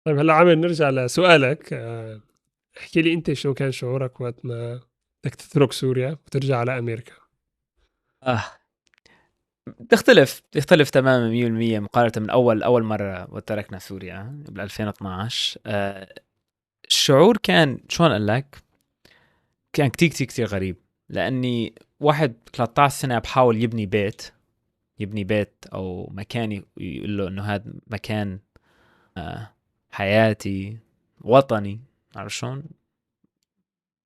طيب هلّأ عامر نرجع لسؤالك، احكِ لي أنت شو كان شعورك وقت ما بدك تترك سوريا وترجع على أمريكا؟ آه، بتختلف تمامًا 100% مقارنة من أول مرّة وتركنا سوريا بال2012. الشعور كان شلون أقول لك، كان كتير غريب، لإني واحد 13 سنة باحاول يبني بيت أو مكان يقول له إنه هذا مكان حياتي، وطني، عرفت شلون؟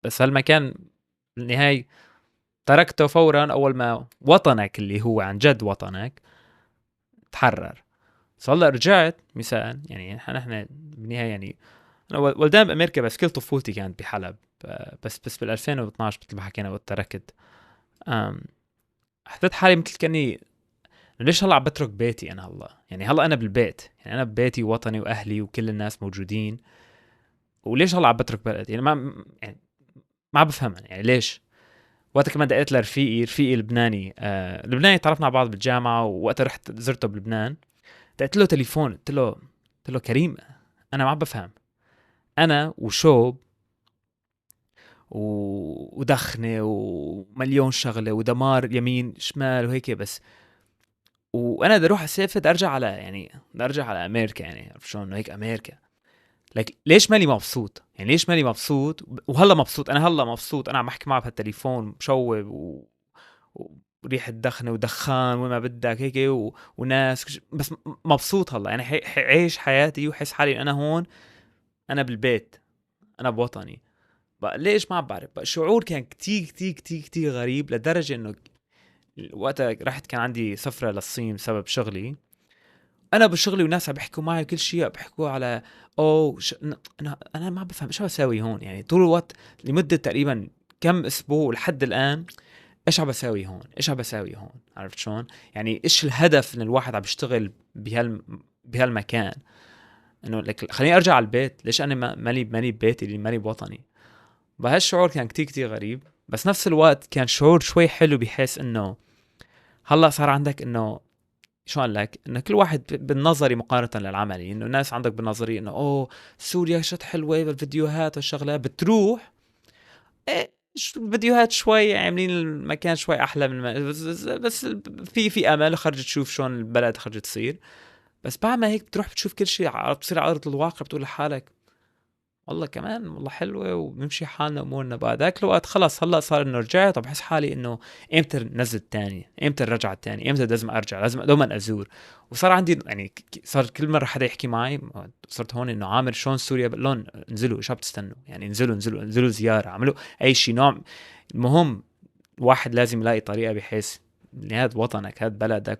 بس هالمكان بالنهاية تركته فورًا أول ما وطنك اللي هو عن جد وطنك تحرر. بس هلأ رجعت مثال، يعني نحن بالنهاية يعني أنا ولدان بأمريكا بس كل طفولتي كانت بحلب. بس بال2012 مثل ما حكينا وقت تركت، آمم، حسيت حالي مثل كأني ليش هلأ عم باترك بيتي أنا هلأ؟ يعني هلأ أنا بالبيت، يعني أنا ببيتي ووطني وأهلي وكل الناس موجودين، وليش هلأ عم باترك بلدي؟ يعني ما عم بافهمها يعني ليش؟ وقتها كمان دقيت رفيقي لبناني، لبناني تعرفنا على بعض بالجامعة، ووقتها رحت زرته بلبنان، دقيت له تليفون قلت له كريم، أنا ما عم بافهم، أنا وشوب ودخنة ومليون شغلة ودمار يمين شمال وهيك بس، وانا بدي اروح اسافر، بدي ارجع على يعني بدي ارجع على امريكا، يعني عرفت شلون انه هيك امريكا. لك ليش مالي مبسوط؟ يعني ليش مالي مبسوط؟ وهلا مبسوط، انا هلا مبسوط، انا عم بحكي معه بهالتليفون مشوب وريحة دخنة ودخان وين ما بدك هيك وناس، بس مبسوط هلا، يعني عيش حياتي وحس حالي انا هون، انا بالبيت، انا بوطني. بقى ليش ما عم بعرف، بقى الشعور كان كتير غريب، لدرجة انه وقتها رحت كان عندي سفرة للصين بسبب شغلي. انا بشغلي وناس عم بيحكوا معي وكل شيء بيحكوا على انا ما بفهم ايش عم بساوي هون، يعني طول الوقت لمدة تقريبا كم اسبوع لحد الان، ايش عم بساوي هون، ايش عم بساوي هون، عرفت شلون؟ يعني ايش الهدف ان الواحد عم بيشتغل بهالمكان؟ انه لك خليني ارجع على البيت، ليش انا ماني ببيتي، اللي ماني بوطني؟ بهالشعور كان كتير غريب، بس نفس الوقت كان شعور شوي حلو، بحيث انه هلا صار عندك انه شو قال لك انه كل واحد بالنظري مقارنه للعملي، انه الناس عندك بالنظري انه اوه سوريا شت حلوه بالفيديوهات والشغلات، بتروح إيه الفيديوهات شوي عاملين المكان شوي احلى من بس في امل خرجت تشوف شلون البلد خرجت تصير. بس بعد ما هيك بتروح بتشوف كل شيء بتصير على ارض الواقع، بتقول لحالك والله كمان والله حلوة وبنمشي حالنا أمورنا. بقى ذاك الوقت خلص هلا صار إنه رجعت، طب بحس حالي إنه إمتى نزل تاني، إمتى الرجعة التاني، إمتى لازم أرجع، لازم دوما أزور. وصار عندي يعني صار كل مرة حدا يحكي معي صرت هون إنه عامر شلون سوريا، بقول لهم انزلوا، إيش عم تستنوا يعني، انزلوا زيارة، اعملوا أي شيء نوع. المهم الواحد لازم يلاقي طريقة بحيث إن هذا وطنك، هذا بلدك،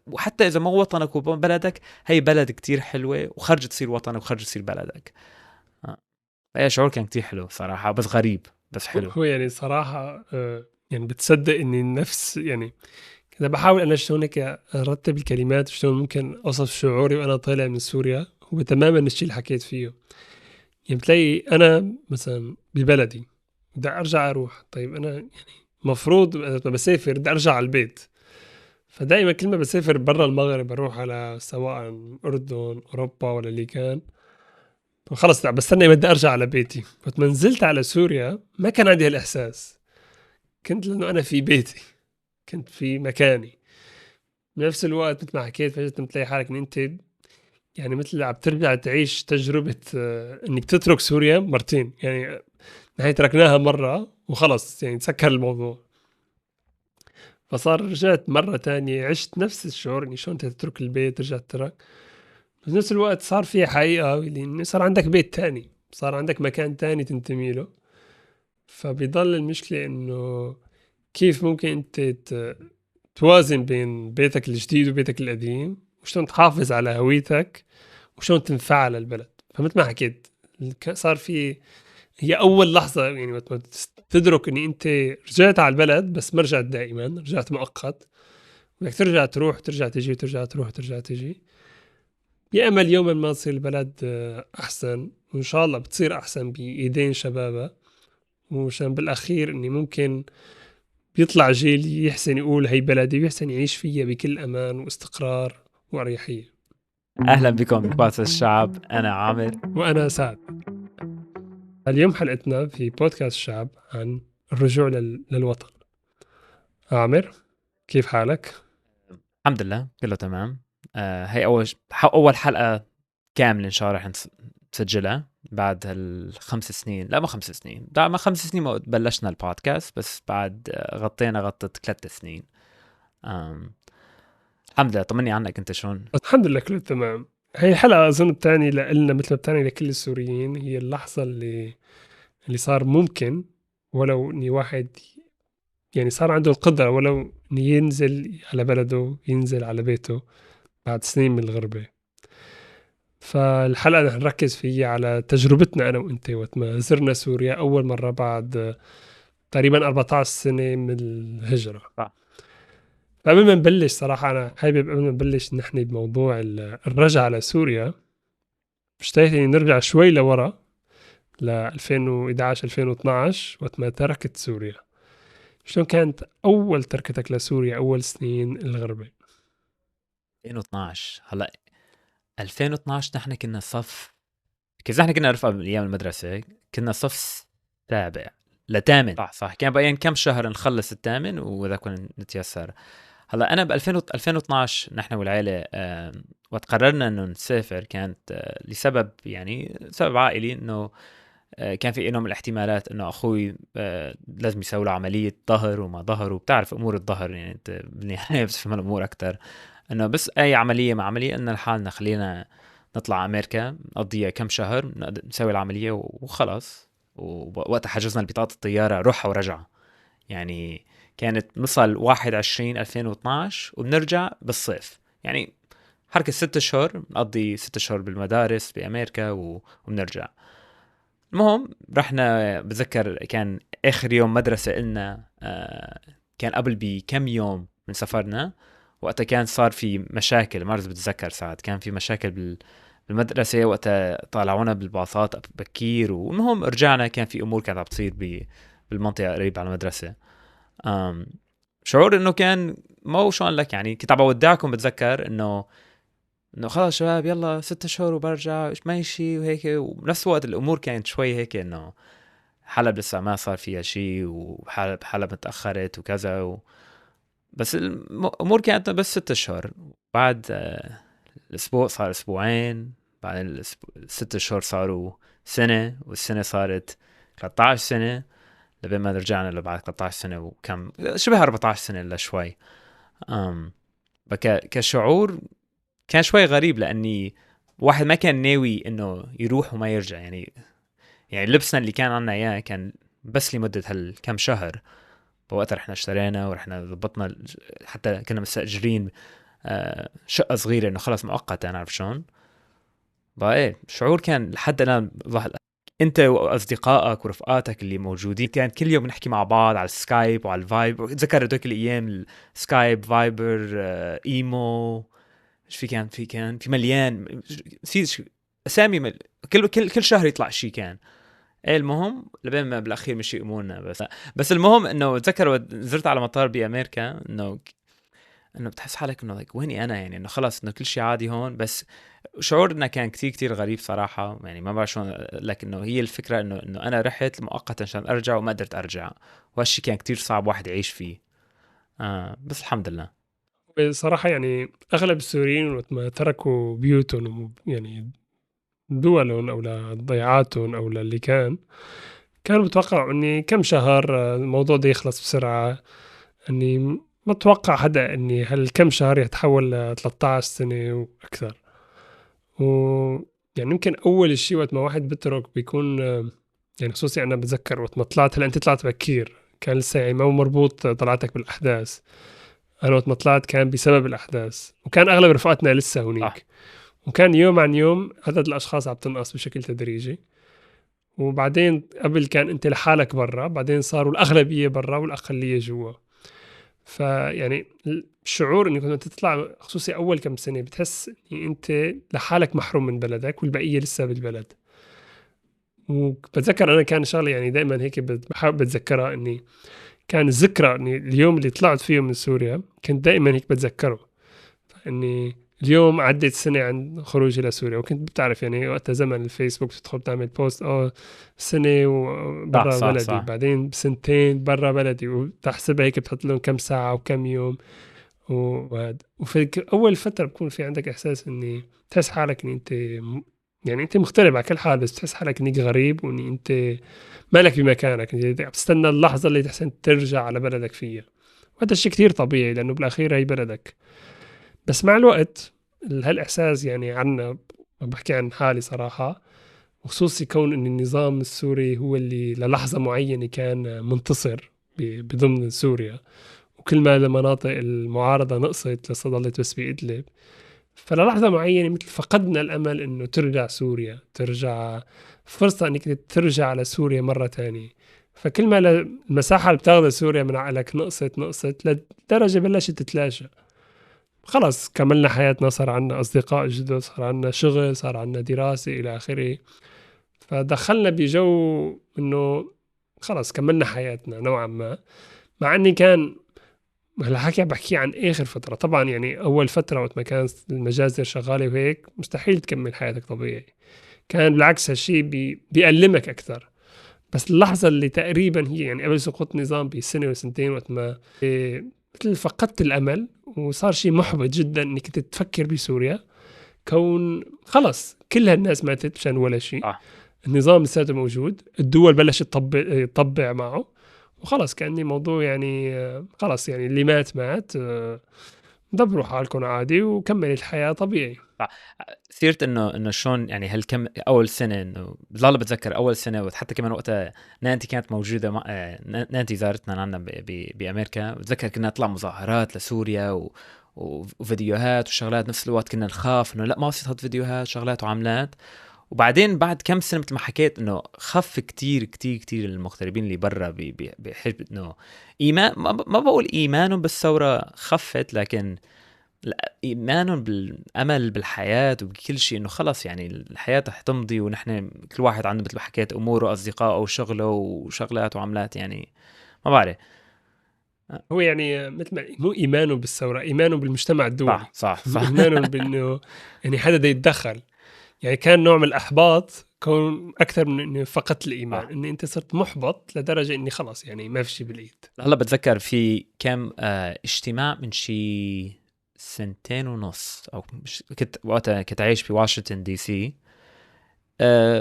وحتى إذا ما هو وطنك وبلدك، هي بلد كتير حلوة وخرج تصير وطنك وخرج تصير بلدك. ايه شعور كان كتير حلو صراحة، بس غريب بس حلو. هو يعني صراحة يعني بتصدّق إني نفس يعني كنت باحاول أنا شلون هيك أرتّب الكلمات شلون ممكن أوصف شعوري وأنا طالع من سوريا، هو تمامًا الشي اللي حكيت فيه. يعني بتلاقي أنا مثلًا ببلدي بدي أرجع أروح، طيب أنا يعني مفروض لمّا باسافر بدي أرجع على البيت، فدايمًا كل ما باسافر برّا المغرب أروح على سواء أردن، أوروبا والّا اللي كان، خلص باستنى بدي أرجع على بيتي. وقت ما نزلت على سوريا ما كان عندي هالإحساس، كنت لإنه أنا في بيتي، كنت في مكاني. بنفس الوقت متل ما حكيت فجأةً بتلاقي حالك إن أنت يعني مثل عم ترجع تعيش تجربة إنك تترك سوريا مرتين، يعني نحن تركناها مرّة وخلص يعني تسكّر الموضوع، فصار رجعت مرّة تانية عِشت نفس الشعور إني شلون أنت تترك البيت ترجع تترك، بس بنفس الوقت صار في حقيقة اللي إنه صار عندك بيت تاني، صار عندك مكان تاني تنتمي له، فبيضل المشكلة إنه كيف ممكن أنت توازن بين بيتك الجديد وبيتك القديم، وشلون تحافظ على هويتك، وشلون تنفعل البلد. فمتل ما حكيت صار في هي أول لحظة يعني وقت ما تدرك إني أنت رجعت على البلد بس ما رجعت دائمًا، رجعت مؤقت، بدك ترجع تروح وترجع تيجي وترجع تروح وترجع تيجي، بأمل يومًا ما تصير البلد أحسن، وإن شاء الله بتصير أحسن بإيدين شبابها، ومشان بالأخير إني ممكن بيطلع جيل يحسن يقول هي بلدي ويحسن يعيش فيها بكل أمان واستقرار وأريحية. أهلا بكم ببودكاست الشعب. أنا عامر. وأنا سعد. اليوم حلقتنا في بودكاست الشعب عن الرجوع للوطن. عامر، كيف حالك؟ الحمد لله كله تمام. هي أول حلقة كاملة إن شاء الله رح نسجلها بعد هال5 سنين. لا، ما 5 سنين، بعد ما 5 سنين ما بلشنا البودكاست، بس بعد غطينا غطة 3 سنين. آم، الحمد لله. طمني عنك أنت، شلون؟ الحمد لله كله تمام. هي الحلقة أظن الثانية لنا مثل ما الثانية لكل السوريين، هي اللحظة اللي صار ممكن ولو إني واحد يعني صار عنده القدرة ولو إنه ينزل على بلده، ينزل على بيته بعد سنين من الغربة. فالحلقة رح نركز فيها على تجربتنا أنا وأنت وقت ما زرنا سوريا أول مرة بعد تقريبا 14 سنة من الهجرة. صح. فقبل ما نبلش صراحة أنا حابب قبل ما نبلش نحن بموضوع الرجعة لسوريا، اشتهيت إني نرجع شوي لورا ل 2011 2012 وقت ما تركت سوريا. شلون كانت أول تركتك لسوريا، أول سنين الغربة؟ 2012 هلا 2012 نحن كنا صف، كيف نحن كنا رفقة بأيام المدرسة، كنا صف سابع لثامن. صح كان بقى كم شهر نخلص الثامن وإذا كنا نتيسر. هلا أنا ب 2012 نحن والعائلة وقت قررنا إنه نسافر كانت لسبب، يعني سبب عائلي، إنه كان في نوع من الاحتمالات إنه أخوي لازم يسوي له عملية ظهر وما ظهر، وبتعرف أمور الظهر يعني أنت بالنهاية بتفهم الأمور أكتر. إنه بس أي عملية مع عملية إن لحالنا خلينا نطلع أمريكا نقضيها كم شهر نسوي العملية وخلاص. ووقتها حجزنا البطاقة الطيارة روحة ورجعة، يعني كانت نوصل 21/2012 وبنرجع بالصيف، يعني حركة 6 شهور، نقضي 6 شهور بالمدارس بأمريكا وبنرجع. المهم رحنا، بتذكر كان آخر يوم مدرسة إلنا كان قبل بكم يوم من سفرنا. وقتها كان صار في مشاكل، ما بتذكر ساعات كان في مشاكل بالمدرسة، وقتها طالعونا بالباصات بكير، والمهم رجعنا كان في أمور كانت عم تصير بالمنطقة قريبة على المدرسة. شعور إنه كان مو شو لك، يعني كنت عم بودعكم، بتذكر إنه خلاص شباب يلا 6 شهور وبرجع ماشي وهيك. وبنفس الوقت الأمور كانت شوي هيك، إنه حلب لسه ما صار فيها شيء، وحلب متأخرت وكذا بس الأمور كانت بس 6 شهور. بعد الأسبوع صار أسبوعين، بعد 6 شهور صاروا سنة، والسنة صارت 13 سنة، لبين ما رجعنا لبعد 13 سنة وكم شبه 14 سنة إلا شوي. كشعور كان شوي غريب، لأني واحد ما كان ناوي إنه يروح وما يرجع، يعني لبسنا اللي كان عنا إياه كان بس لمدة هالكم شهر. بوقتها رحنا اشترينا ورحنا ضبطنا، حتى كنا مستأجرين شقة صغيرة إنه خلص مؤقتة، أنا عارف شلون. بقى إيه شعور كان لحد الآن انت واصدقائك ورفقاتك اللي موجودين كان كل يوم نحكي مع بعض على السكايب وعلى الفايب. اتذكر هدول الايام السكايب، فايبر، ايمو، ايش في مليان في اسامي كل شهر يطلع شيء كان. ايه المهم لبين ما بالاخير مشي امورنا. بس المهم انه اتذكر زرت على مطار بامريكا، انه بتحس حالك انه ويني انا، يعني انه خلص انه كل شيء عادي هون. بس شعورنا كان كتير غريب صراحة، يعني ما بعرف شلون لك. انه هي الفكرة انه انا رحت مؤقتا عشان ارجع وما قدرت ارجع، وهالشي كان كتير صعب واحد يعيش فيه. بس الحمد لله. بصراحة يعني أغلب السوريين وقت ما تركوا بيوتهم يعني دولهم أو لضيعاتهم أو للي كانوا بتوقعوا إني كم شهر الموضوع ده يخلص بسرعة. إني ما أتوقع حدا إني هالكم شهر يتحول ل 13 سنة وأكثر. ويعني يمكن أول شيء وقت ما واحد بترك بيكون يعني خصوصي أنا بتذكر وقت ما طلعت، هلا أنت طلعت بكير كان لسه يعني ما هو مربوط طلعتك بالأحداث. أنا وقت ما طلعت كان بسبب الأحداث، وكان أغلب رفقاتنا لسه صح. هنيك، وكان يوم عن يوم عدد الأشخاص عم تنقص بشكل تدريجي. وبعدين قبل كان أنت لحالك برا، بعدين صاروا الأغلبية برا والأقلية جوا. فيعني الشعور إنك كنت تطلع خصوصي أول كم سنة بتحس إن أنت لحالك محروم من بلدك والبقية لسه بالبلد. وبتذكر أنا كان شغلة يعني دائما هيك بحاول بتذكرها، إني كان الذكرى إني اليوم اللي طلعت فيه من سوريا كنت دائما هيك بتذكره. إني اليوم عدت سنة عن خروجي لسوريا، وكنت بتعرف يعني وقتها زمن الفيسبوك تدخل تعمل بوست سنة صح وبرا صح بلدي، صح بعدين بسنتين برا بلدي، وتحسبها هيك بتحط لهم كم ساعة وكم يوم وهذا. وفي أول فترة بكون في عندك إحساس إني تحس حالك إن أنت يعني أنت مغترب على كل حال، بس تحس حالك إنك غريب وإن أنت مالك بمكانك، أنت بتستنى اللحظة اللي تحسن ترجع على بلدك فيها. وهذا الشيء كتير طبيعي لأنه بالأخير هي بلدك. بس مع الوقت هالإحساس يعني عنا، بحكي عن حالي صراحة، وخصوصي كون إن النظام السوري هو اللي للحظة معينة كان منتصر بضمن سوريا، وكل ما المناطق المعارضة نقصت ظلت بس بإدلب، فللحظة معينة مثل فقدنا الأمل إنه ترجع سوريا، ترجع فرصة إنك ترجع على سوريا مرة تانية. فكل ما المساحة اللي بتاخذها سوريا من عقلك نقصت لدرجة بلشت تتلاشى. خلص كملنا حياتنا، صار عنا أصدقاء جدد، صار عنا شغل، صار عنا دراسة إلى آخره، فدخلنا بجو إنه خلص كملنا حياتنا نوعا ما. مع إني كان هلا حكي بحكي عن آخر فترة، طبعا يعني أول فترة وقت ما كانت المجازر شغالة وهيك مستحيل تكمل حياتك طبيعي، كان بالعكس هالشي بيألمك أكثر. بس اللحظة اللي تقريبا هي يعني قبل سقوط النظام بسنة وسنتين، وقت ما مثل فقدت الأمل وصار شيء محبط جدا إنك تفكر بسوريا، كون خلص كل هالناس ماتت مشان ولا شيء، صح. النظام لساته موجود، الدول بلشت تطبع معه، وخلص كأني موضوع يعني خلص يعني اللي مات دبروا حالكم عادي وكمل الحياة طبيعي. سيرة انه شلون يعني هالكم اول سنه، انه بضل بتذكر اول سنه، وحتى كمان وقتها نانتي كانت موجوده مع نانتي زارتنا عنا بامريكا. بتذكر كنا نطلع مظاهرات لسوريا وفيديوهات وشغلات، نفس الوقت كنا نخاف انه لا ما بصير تحط فيديوهات شغلات وعملات. وبعدين بعد كم سنه مثل ما حكيت انه خف كتير كتير كتير المغتربين اللي برا بحجه انه ايمان، ما بقول ايمانهم بالثوره خفت، لكن إيمانهم بالأمل بالحياة وبكل شيء، إنه خلص يعني الحياة رح تمضي، ونحن كل واحد عنده مثل ما حكيت أموره، أصدقائه وشغله وشغلات وعملات يعني. ما بعرف. هو يعني مثل ما مو إيمانه بالثورة، إيمانه بالمجتمع الدولي صح صح صح. إيمانه بأنه يعني حدا دا يتدخل. يعني كان نوع من الإحباط كون أكثر من إنه فقدت الإيمان، صح. إني أنت صرت محبط لدرجة إني خلاص يعني ما في شيء بالإيد. هلا بتذكر في كم اجتماع من شي 2.5 أو مش، كنت وقتها كنت عايش في واشنطن دي سي.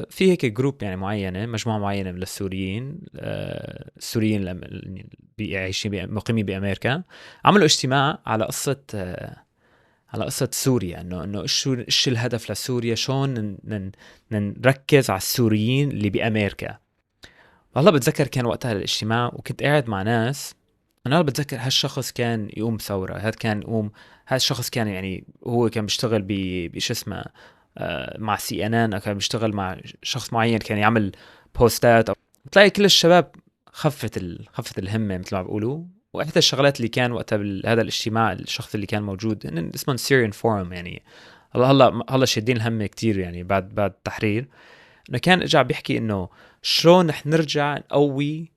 في هيك جروب يعني معينة، مجموعة معينة من السوريين، السوريين عايشين مقيمين بأمريكا، عملوا اجتماع على قصة على قصة سوريا، انه ايش الهدف لسوريا، شلون نركز على السوريين اللي بأمريكا. والله بتذكر كان وقتها الاجتماع، وكنت قاعد مع ناس. انا بتذكر هالشخص كان يقوم ثورة، هذا الشخص كان يعني هو كان بيشتغل بش اسمه مع سي ان ان، كان بيشتغل مع شخص معين كان يعمل بوستات. بتلاقي كل الشباب خفت الهمة مثل ما بيقولوا. واحدى الشغلات اللي كان وقتها بهذا الاجتماع، الشخص اللي كان موجود إن اسمه سيريان فورم يعني، هلا شادين الهمة كتير يعني بعد التحرير. انه كان اجى بيحكي انه شلون رح نرجع نقوي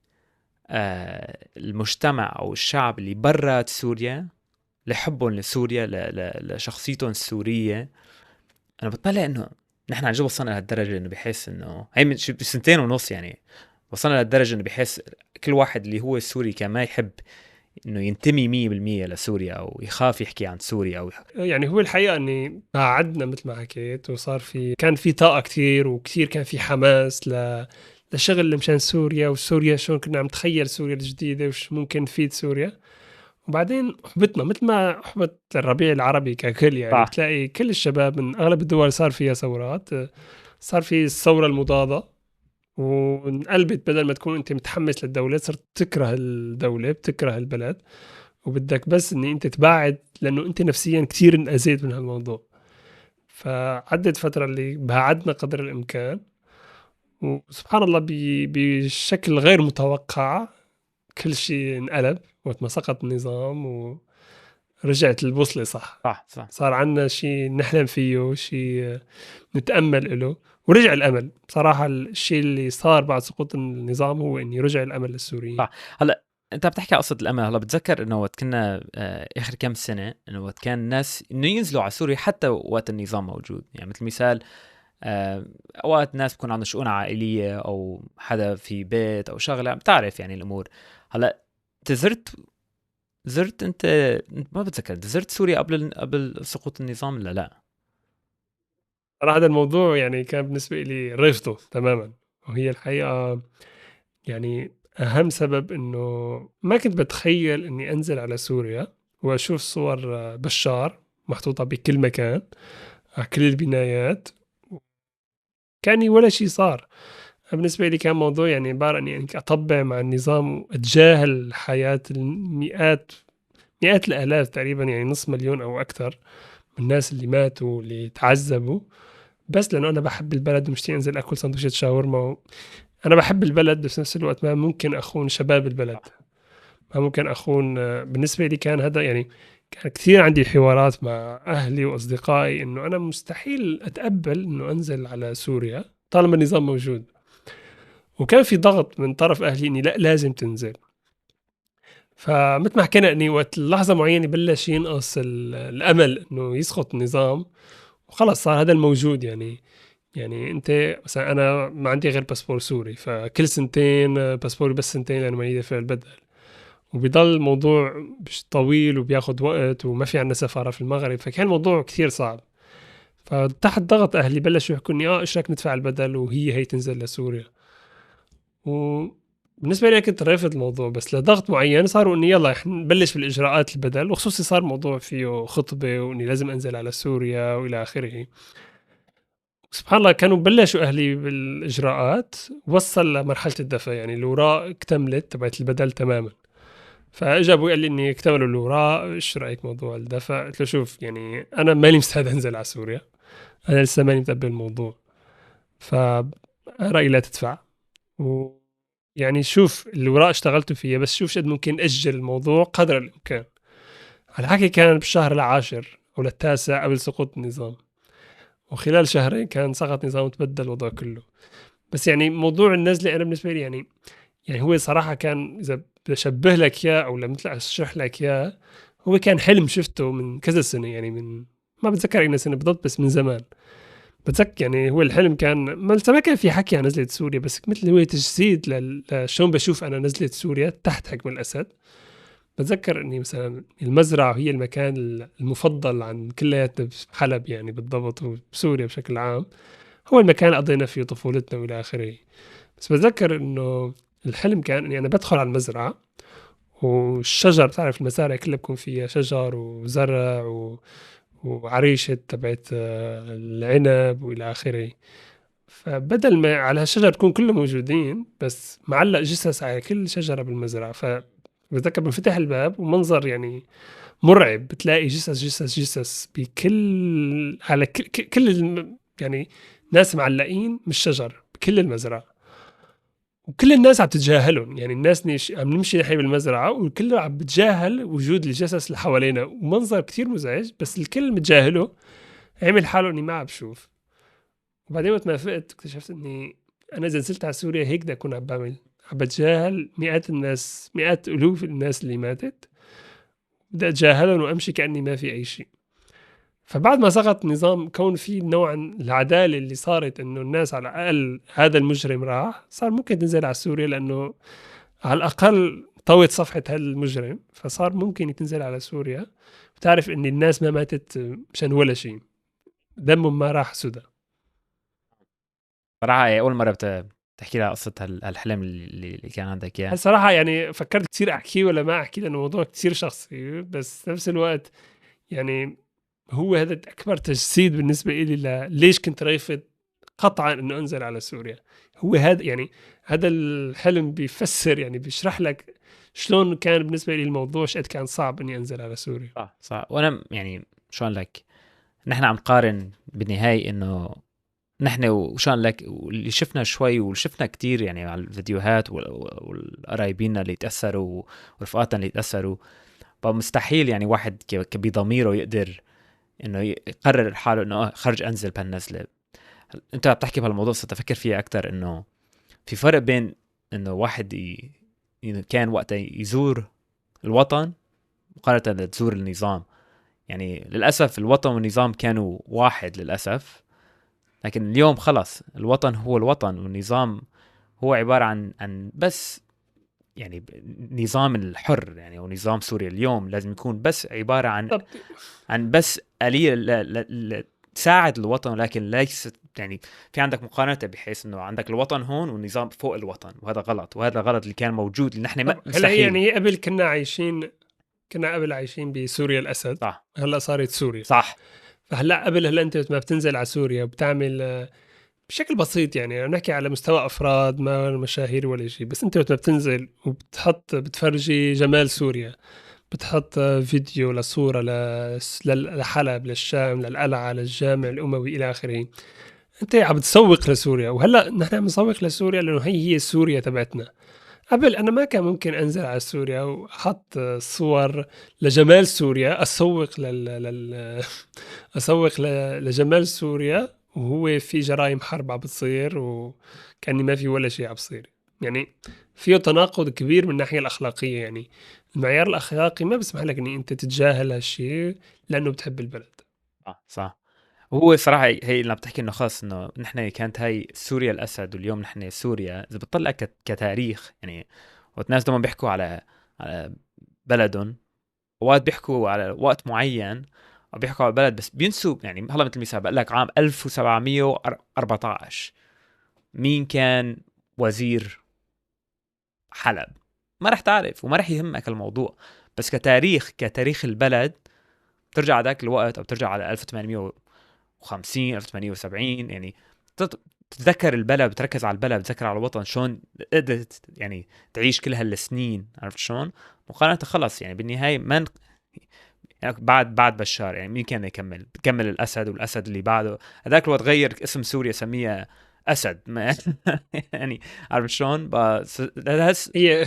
المجتمع او الشعب اللي برات سوريا، لحبهم لسوريا، لشخصيتهم السورية. انا بطلع انه نحن عن جد وصلنا لهالدرجة، انه بحس انه هي من بسنتين ونص يعني وصلنا لهالدرجة انه بحس كل واحد اللي هو سوري كان ما يحب انه ينتمي 100% لسوريا، او يخاف يحكي عن سوريا او يعني هو الحقيقة اني قعدنا مثل ما حكيت، وصار كان في طاقة كتير، وكتير كان في حماس لشغل مشان سوريا، وسوريا شلون كنا عم تخيل سوريا الجديدة وش ممكن تفيد سوريا. وبعدين احبطنا مثل ما احبط الربيع العربي ككل، يعني صح بتلاقي كل الشباب من اغلب الدول صار فيها ثورات، صار في الثورة المضادة، وانقلبت بدل ما تكون انت متحمس للدولة صرت تكره الدولة، بتكره البلد، وبدك بس ان انت تبعد لانه انت نفسيا كتير انأذيت من هالموضوع. فعدت فترة اللي بعدنا قدر الامكان، وسبحان الله بشكل غير متوقع كل شيء انقلب وقت ما سقط النظام، ورجعت البوصلة صح. صح صح. صار عنا شيء نحلم فيه، شيء نتأمل له، ورجع الأمل. بصراحة الشيء اللي صار بعد سقوط النظام هو إني رجع الأمل للسوريين. صح. هلا انت بتحكي قصه الامل. هلا بتذكر انه وقت كنا اخر كم سنه، انه وقت كان الناس انه ينزلوا على سوريا حتى وقت النظام موجود. يعني مثل مثال اوقات ناس بكون عندها شؤون عائليه او حدا في بيت او شغله، بتعرف يعني الامور. هلا زرت انت ما بتذكر زرت سوريا قبل سقوط النظام ولا لا؟ صراحة هذا الموضوع يعني كان بالنسبة لي رفضه تمامًا، وهي الحقيقة يعني أهم سبب إنه ما كنت باتخيّل إني أنزل على سوريا وأشوف صور بشار محطوطة بكل مكان، على كل البنايات، كأني ولا شي صار. بالنسبة لي كان موضوع يعني عبارة عن يعني أطبّع مع النظام وأتجاهل حياة مئات الآلاف تقريبًا يعني نص مليون أو أكتر من الناس اللي ماتوا واللي اتعذّبوا، بس لإنه أنا باحب البلد ومشتاق أنزل آكل ساندويشة شاورما أنا باحب البلد بس نفس الوقت ما ممكن أخون شباب البلد، ما ممكن أخون بالنسبة لي كان هذا يعني كان كتير عندي حوارات مع أهلي وأصدقائي إنه أنا مستحيل أتقبّل إنه أنزل على سوريا طالما النظام موجود، وكان في ضغط من طرف أهلي إني لأ لازم تنزل. فمتل ما حكينا إني وقت لحظة معيّنة بلّش ينقص الأمل إنه يسقط النظام وخلص صار هذا الموجود يعني أنت مثلًا أنا ما عندي غير باسبور سوري، فكل سنتين باسبوري بس سنتين لإنه ما يدفع البدل، وبيضل الموضوع طويل وبياخد وقت وما في عندنا سفارة في المغرب، فكان الموضوع كتير صعب. فتحت ضغط أهلي بلشوا يحكوا إني إيش رأيك ندفع البدل وهي تنزل لسوريا. وبالنسبة لي كنت رافض الموضوع بس لضغط معين صاروا إني يلا إحنا نبلش بالإجراءات البدل وخصوصي صار موضوع فيه خطبة وإني لازم أنزل على سوريا وإلى آخره. سبحان الله كانوا بلشوا أهلي بالإجراءات وصل لمرحلة الدفع يعني الأوراق اكتملت تبعت البدل تماما فاجى ابوي قال لي اني اكتملوا الاوراق ايش رايك موضوع الدفع قلت له شوف يعني انا ماني مستعد انزل على سوريا انا لسه ماني متقبل الموضوع فرأيي لا تدفع ويعني شوف الأوراق اشتغلت فيها بس شوف شد ممكن أجل الموضوع قدر الإمكان. الحكي كان بالشهر العاشر أو التاسع قبل سقوط النظام وخلال شهرين كان سقط نظام وتبدل الوضع كله. بس يعني موضوع النزلة أنا بالنسبة لي يعني هو صراحة كان إذا بدي أشبه لك إياه أو لمثل أشرح لك إياه هو كان حلم شفته من كذا سنة يعني من ما بتذكر أي سنة بالضبط بس من زمان بتذكر يعني هو الحلم كان ما كان في حكي عن نزلة سوريا بس مثل هو تجسيد لشون بشوف أنا نزلة سوريا تحت حكم الأسد. بتذكر إني مثلا المزرعة هي المكان المفضل عن كلياتنا بحلب يعني بالضبط وبسوريا بشكل عام هو المكان اللي قضينا فيه طفولتنا وإلى آخره. بس بتذكر إنه الحلم كان إني أنا بدخل على المزرعة والشجر تعرف المزارع كلها بكون فيها شجر وزرع وعريشة تبعت العنب وإلى آخره. فبدل ما على هالشجر تكون كلهم موجودين بس معلق جثث على كل شجرة بالمزرعة فبتذكر بنفتح الباب ومنظر يعني مرعب بتلاقي جثث بكل على يعني ناس معلقين مش شجر بكل المزرعة وكل الناس عم تتجاهلهم يعني الناس عم نمشي نحن بالمزرعة والكل عم بتجاهل وجود الجثث اللي حوالينا ومنظر كتير مزعج بس الكل متجاهله عمل حاله اني ما عم بشوف. وبعدين وقت ما فقت اكتشفت اني انا اذا نزلت على سوريا هيك بدي اكون عم بعمل عم بتجاهل مئات الناس مئات الوف الناس اللي ماتت بدي اتجاهلهم وامشي كاني ما في اي شيء. فبعد ما سقط نظام كون في نوعا العداله اللي صارت انه الناس على الاقل هذا المجرم راح صار ممكن تنزل على سوريا لانه على الاقل طوت صفحه هذا المجرم فصار ممكن تنزل على سوريا وتعرف ان الناس ما ماتت مشان ولا شيء دمهم ما راح سدى. صراحة هي أول مرة بتحكي لها قصة هالحلم اللي كان عندك إياه. الصراحة يعني فكرت كتير أحكيه ولا ما أحكيه لأنه موضوع كتير شخصي بس نفس الوقت يعني هو هذا أكبر تجسيد بالنسبة إلي ليش كنت رافض قطعا إنه أنزل على سوريا. هو هذا يعني هذا الحلم بيفسر يعني بيشرح لك شلون كان بالنسبة لي الموضوع قد كان صعب إني أنزل على سوريا. صح. وأنا يعني شلون لك نحن عم نقارن بالنهاية إنه نحن وشان لك واللي شفنا شوي وشفنا كتير يعني على الفيديوهات والقرايبينا اللي تأثروا ورفقاتنا اللي تأثروا. فمستحيل يعني واحد بضميره يقدر إنه يقرر حاله إنه خرج أنزل بهالنزلة. أنت بتحكي بهالموضوع صرت أفكر فيه أكتر إنه في فرق بين إنه واحد كان وقتها يزور الوطن مقارنة تزور النظام. يعني للأسف الوطن والنظام كانوا واحد للأسف، لكن اليوم خلص الوطن هو الوطن والنظام هو عبارة عن بس يعني نظام الحر يعني، أو نظام سوريا اليوم لازم يكون بس عبارة عن بس آلية تساعد الوطن، ولكن ليست يعني في عندك مقارنة بحيث انه عندك الوطن هون والنظام فوق الوطن، وهذا غلط، وهذا غلط اللي كان موجود اللي نحن طب هلا هي مستحيل. يعني قبل كنا قبل عايشين بسوريا الأسد، صح هلا صارت سوريا. صح فهلا هلا انت ما بتنزل على سوريا وبتعمل بشكل بسيط، يعني نحكي على مستوى افراد ما مشاهير ولا شيء، بس انت وقت ما بتنزل بتفرجي جمال سوريا، بتحط فيديو لصورة لحلب، للشام، للقلعة، للجامع الأموي إلى آخره. أنت عم بتسوق لسوريا، وهلأ نحن عم نسوق لسوريا لأنه هي السوريا تبعتنا. قبل أنا ما كان ممكن أنزل على سوريا وأحط صور لجمال سوريا، أسوق لجمال سوريا وهو في جرائم حرب عم بتصير وكأني ما في ولا شيء عم بصير. يعني فيه تناقض كبير من الناحية الأخلاقية. يعني المعيار الأخلاقي ما بيسمح لك إن أنت تتجاهل هالشيء لأنه بتحب البلد. صح. وهو صراحة هي اللي عم تحكي انه خلص انه نحن كانت هاي سوريا الاسد، واليوم نحن سوريا. اذا بتطلع كتاريخ يعني، وقت الناس دائما بيحكوا على بلدهم، وقت بيحكوا على وقت معين او بيحكوا على بلد، بس بينسوا يعني. هلا مثل مثال بقول لك عام 1714 مين كان وزير حلب؟ ما رح تعرف وما رح يهمك الموضوع. بس كتاريخ البلد بترجع على ذاك الوقت، او بترجع على 1850 1870 يعني، تتذكر البلد، بتركز على البلد، بتذكر على الوطن شلون قدرت يعني تعيش كل هالسنين. عرفت شلون؟ مقارنة خلص يعني بالنهاية من يعني بعد بشار يعني مين كان كمل الأسد، والأسد اللي بعده هذاك الوقت غير اسم سوريا سميها أسد ما يعني. عرفت شلون؟ بس هي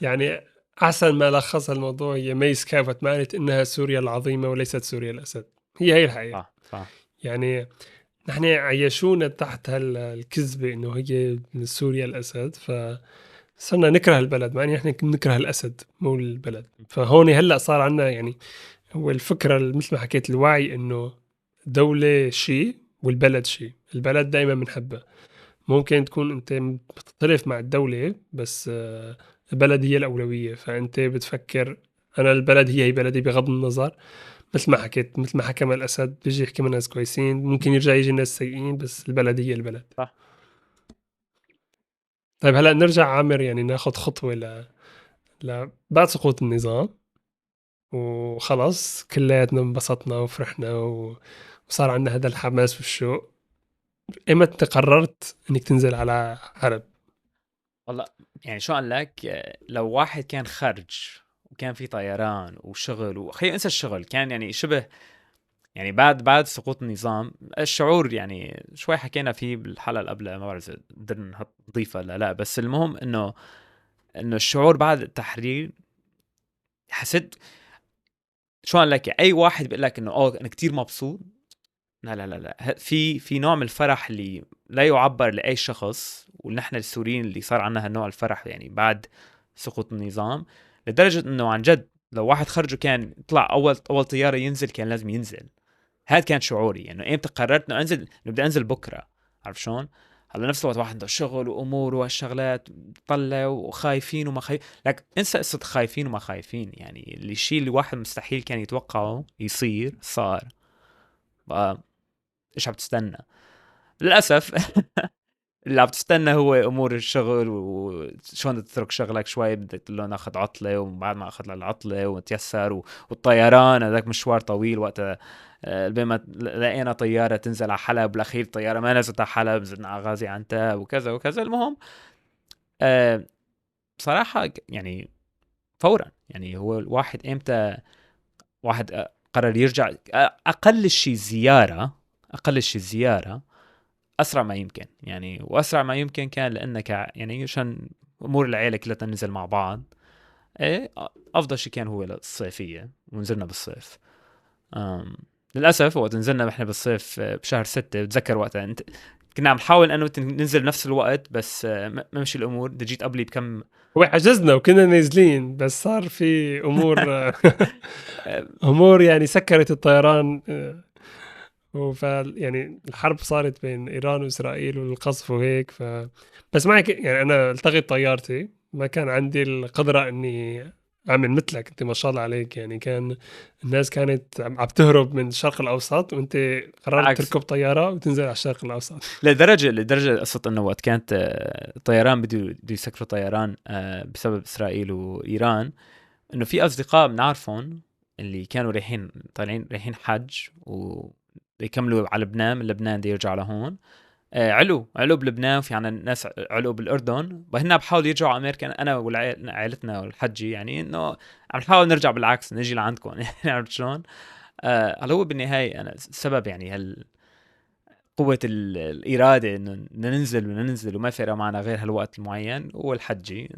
يعني أحسن ما لخص الموضوع هي ميس كافت ما قالت إنها سوريا العظيمة وليست سوريا الأسد. هي الحقيقة. صح صح يعني نحن عيشونا تحت الكذبة إنه هي من سوريا الأسد، فصرنا نكره البلد، مع إن إحنا نكره الأسد مو البلد. فهون هلأ صار عنا يعني هو الفكرة مثل ما حكيت، الوعي إنه دولة شيء والبلد شيء. البلد دائما بنحبها، ممكن تكون أنت بتختلف مع الدولة، بس البلد هي الأولوية. فأنت بتفكر أنا البلد هي بلدي بغض النظر. مثل ما حكيت، مثل ما حكى الأسد، بيجي يحكي من ناس كويسين، ممكن يرجع يجي ناس سيئين، بس البلد هي البلد. صح. طيب هلا نرجع عامر، يعني ناخد خطوة بعد سقوط النظام وخلص كلياتنا انبسطنا وفرحنا وصار عندنا هذا الحماس والشوق. ايمتى انت قررت انك تنزل على حرب؟ والله يعني شو قال لك، لو واحد كان خرج وكان في طيران وشغل، وخلينا انسى الشغل، كان يعني شبه يعني بعد سقوط النظام الشعور يعني شوي حكينا فيه بالحلقه اللي قبلها، ما بعرف اذا قدرنا نضيفها لا لا، بس المهم انه الشعور بعد التحرير حسيت. شو قال لك، اي واحد بيقول لك انه انا كتير مبسوط، لا لا لا لا، في نوع من الفرح اللي لا يعبر لاي شخص، ونحن السوريين اللي صار عنا هالنوع الفرح يعني بعد سقوط النظام، لدرجه انه عن جد لو واحد خرجه كان طلع اول طياره ينزل كان لازم ينزل. هذا كان شعوري انه يعني امتى قررت انه انزل، انه بدي انزل بكره. عارف شلون؟ هلا نفس الوقت واحد عنده شغل وامور وهالشغلات، طلع وخايفين وما خايفين، لك انسى قصه خايفين وما خايفين. يعني الشيء اللي واحد مستحيل كان يتوقعه يصير صار. بقى ايش عم تستنى؟ للاسف اللي عم تستنى هو امور الشغل، وشلون بدك تترك شغلك شوي، بدك تقول له ناخذ عطله، وبعد ما اخذ العطله وتيسر والطيران هذاك مشوار طويل. وقتها بين ما لقينا طياره تنزل على حلب، بالاخير الطياره ما نزلت على حلب، نزلنا على غازي عنتاب وكذا وكذا. المهم بصراحه يعني فورا يعني هو الواحد امتى واحد قرر يرجع، اقل شيء زياره اسرع ما يمكن يعني. واسرع ما يمكن كان لانك يعني عشان امور العيله كلها تنزل مع بعض. ايه افضل شيء كان هو الصيفيه، ونزلنا بالصيف. أم للاسف وقت نزلنا احنا بالصيف بشهر 6، بتذكر وقتها انت كنا عم نحاول انه ننزل نفس الوقت، بس ما مشي الامور. جيت قبلي بكم هو حجزنا وكنا نازلين، بس صار في امور امور يعني سكرت الطيران. يعني الحرب صارت بين ايران واسرائيل والقصف وهيك. بس معك يعني انا التقيت طيارتي، ما كان عندي القدره اني اعمل مثلك انت، ما شاء الله عليك. يعني كان الناس كانت عم تهرب من الشرق الاوسط، وانت قررت بالعكس. تركب طياره وتنزل على الشرق الاوسط. لدرجه قصه انه وقت كانت الطيران بده يسكروا طيران بسبب اسرائيل وايران، انه في اصدقاء بنعرفهم اللي كانوا طالعين رايحين حج ويكملوا على لبنان، من لبنان دي يرجعوا لهون. علوا بلبنان، وفي عنا ناس علوا بالاردن، وهن بحاولوا يرجعوا على امريكا. انا وعائلتنا والحجي يعني انه عم نحاول نرجع بالعكس، نجي لعندكم يعني عرفت شلون؟ هلا هو بالنهايه انا السبب يعني قوة الإرادة إنه بدنا ننزل وما فرق معنا غير هالوقت المعين. هو الحجي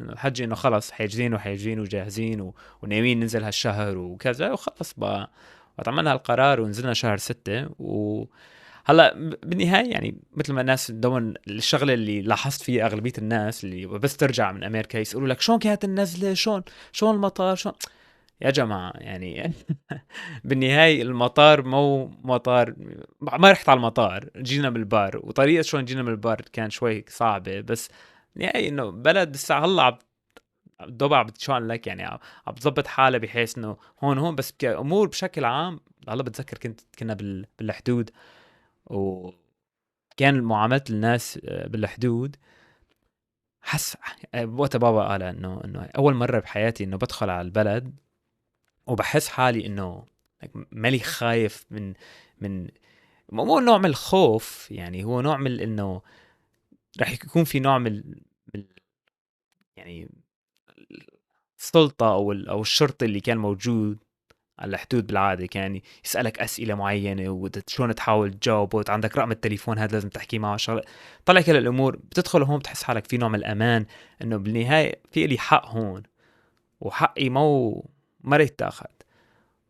إنه خلص حاجزين وجاهزين وناويين ننزل هالشهر وكذا، وخلص بقى وقت عملنا هالقرار ونزلنا شهر 6. وهلا بالنهاية يعني مثل ما الناس دون الشغلة اللي لاحظت فيها أغلبية الناس اللي بس ترجع من أمريكا يسألوا لك شلون كانت النزلة، شلون المطار، شلون. يا جماعة يعني بالنهاية المطار مو مطار، ما رحت على المطار، جينا من البار، وطريقة شلون جينا من البار كان شوي صعبة. بس نهاية انه بلد لسه هلا دوبها بتشون لك يعني عم بتظبط حالها بحيث انه هون بس كأمور بشكل عام. هلا بتذكر كنا بالحدود، وكان معاملة الناس بالحدود حس وقت بابا قال انه اول مرة بحياتي انه بدخل على البلد وبحس حالي انه مالي خايف من مو نوع من الخوف، يعني هو نوع من انه رح يكون في نوع من يعني السلطة او الشرطي اللي كان موجود على الحدود. بالعادة كان يسألك أسئلة معينة وشلون تحاول تجاوبه، عندك رقم التليفون هذا لازم تحكي معه شغله. طلع كل الأمور بتدخل هون بتحس حالك في نوع من الأمان، إنه بالنهاية في لي حق هون، وحقي ما رح يتاخد.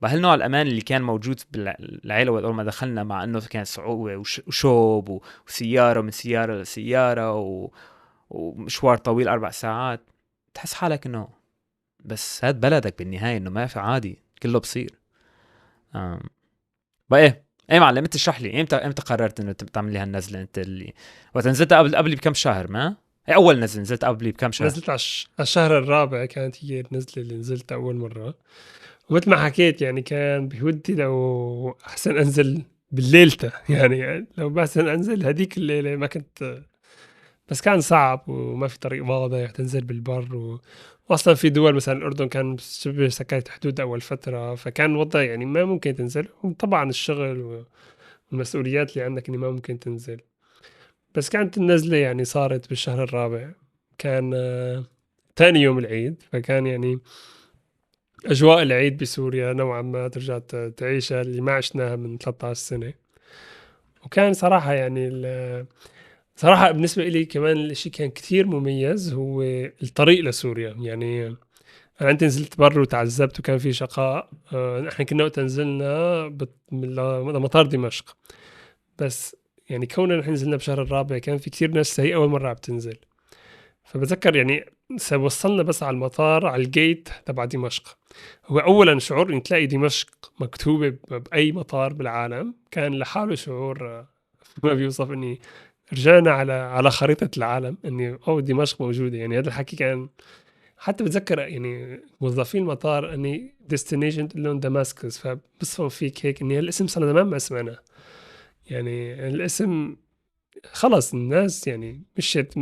بهالنوع الأمان اللي كان موجود بالعيلة أول ما دخلنا، مع إنه كان صعوبة وشوب وسيارة من سيارة لسيارة ومشوار طويل 4 ساعات، تحس حالك إنه بس هاد بلدك بالنهاية، إنه ما في عادي كله بصير. آم. بقى إيه معلم، أنت اشرح لي إمتى قررت إنه تعمل لي هالنزلة؟ أنت اللي وقت نزلت قبل بكم شهر، ما هي أول نزلة نزلت قبل بكم شهر؟ نزلت على على الشهر الرابع، كانت هي النزلة اللي نزلت أول مرة. ومثل ما حكيت يعني كان بودي لو أحسن أنزل بالليلة يعني لو بحسن أنزل هديك الليلة ما كنت. بس كان صعب وما في طريق واضح تنزل بالبر وأصلا في دول مثلا الأردن كان شبه سكرت حدود أول فترة، فكان الوضع يعني ما ممكن تنزل. وطبعا الشغل والمسؤوليات اللي عندك إني ما ممكن تنزل. بس كانت النزلة يعني صارت بالشهر الرابع. كان تاني يوم العيد، فكان يعني أجواء العيد بسوريا نوعا ما ترجع تعيشها اللي ما عشناها من 13 سنة. وكان صراحة يعني صراحة بالنسبة إلي كمان الإشي كان كتير مميز هو الطريق لسوريا. يعني أنا أنت نزلت بر وتعذبت وكان في شقاء. إحنا كنا وقت نزلنا من مطار دمشق. بس يعني كوننا نحن نزلنا بشهر الرابع كان في كتير ناس هي أول مرة عم تنزل. فبتذكر يعني وصلنا بس على المطار على الجيت تبع دمشق. هو أولا شعور إن تلاقي دمشق مكتوبة بأي مطار بالعالم كان لحاله شعور ما بيوصف. إني رجعنا على خريطة العالم إني أو دمشق موجودة. يعني هذا الحكي كان حتى بتذكر يعني موظفين المطار اني ديستنيشن لون دماسكس، فبصفوا فيك هيك اني هالاسم صار زمان ما سمعنا. يعني الاسم خلص الناس يعني مشيت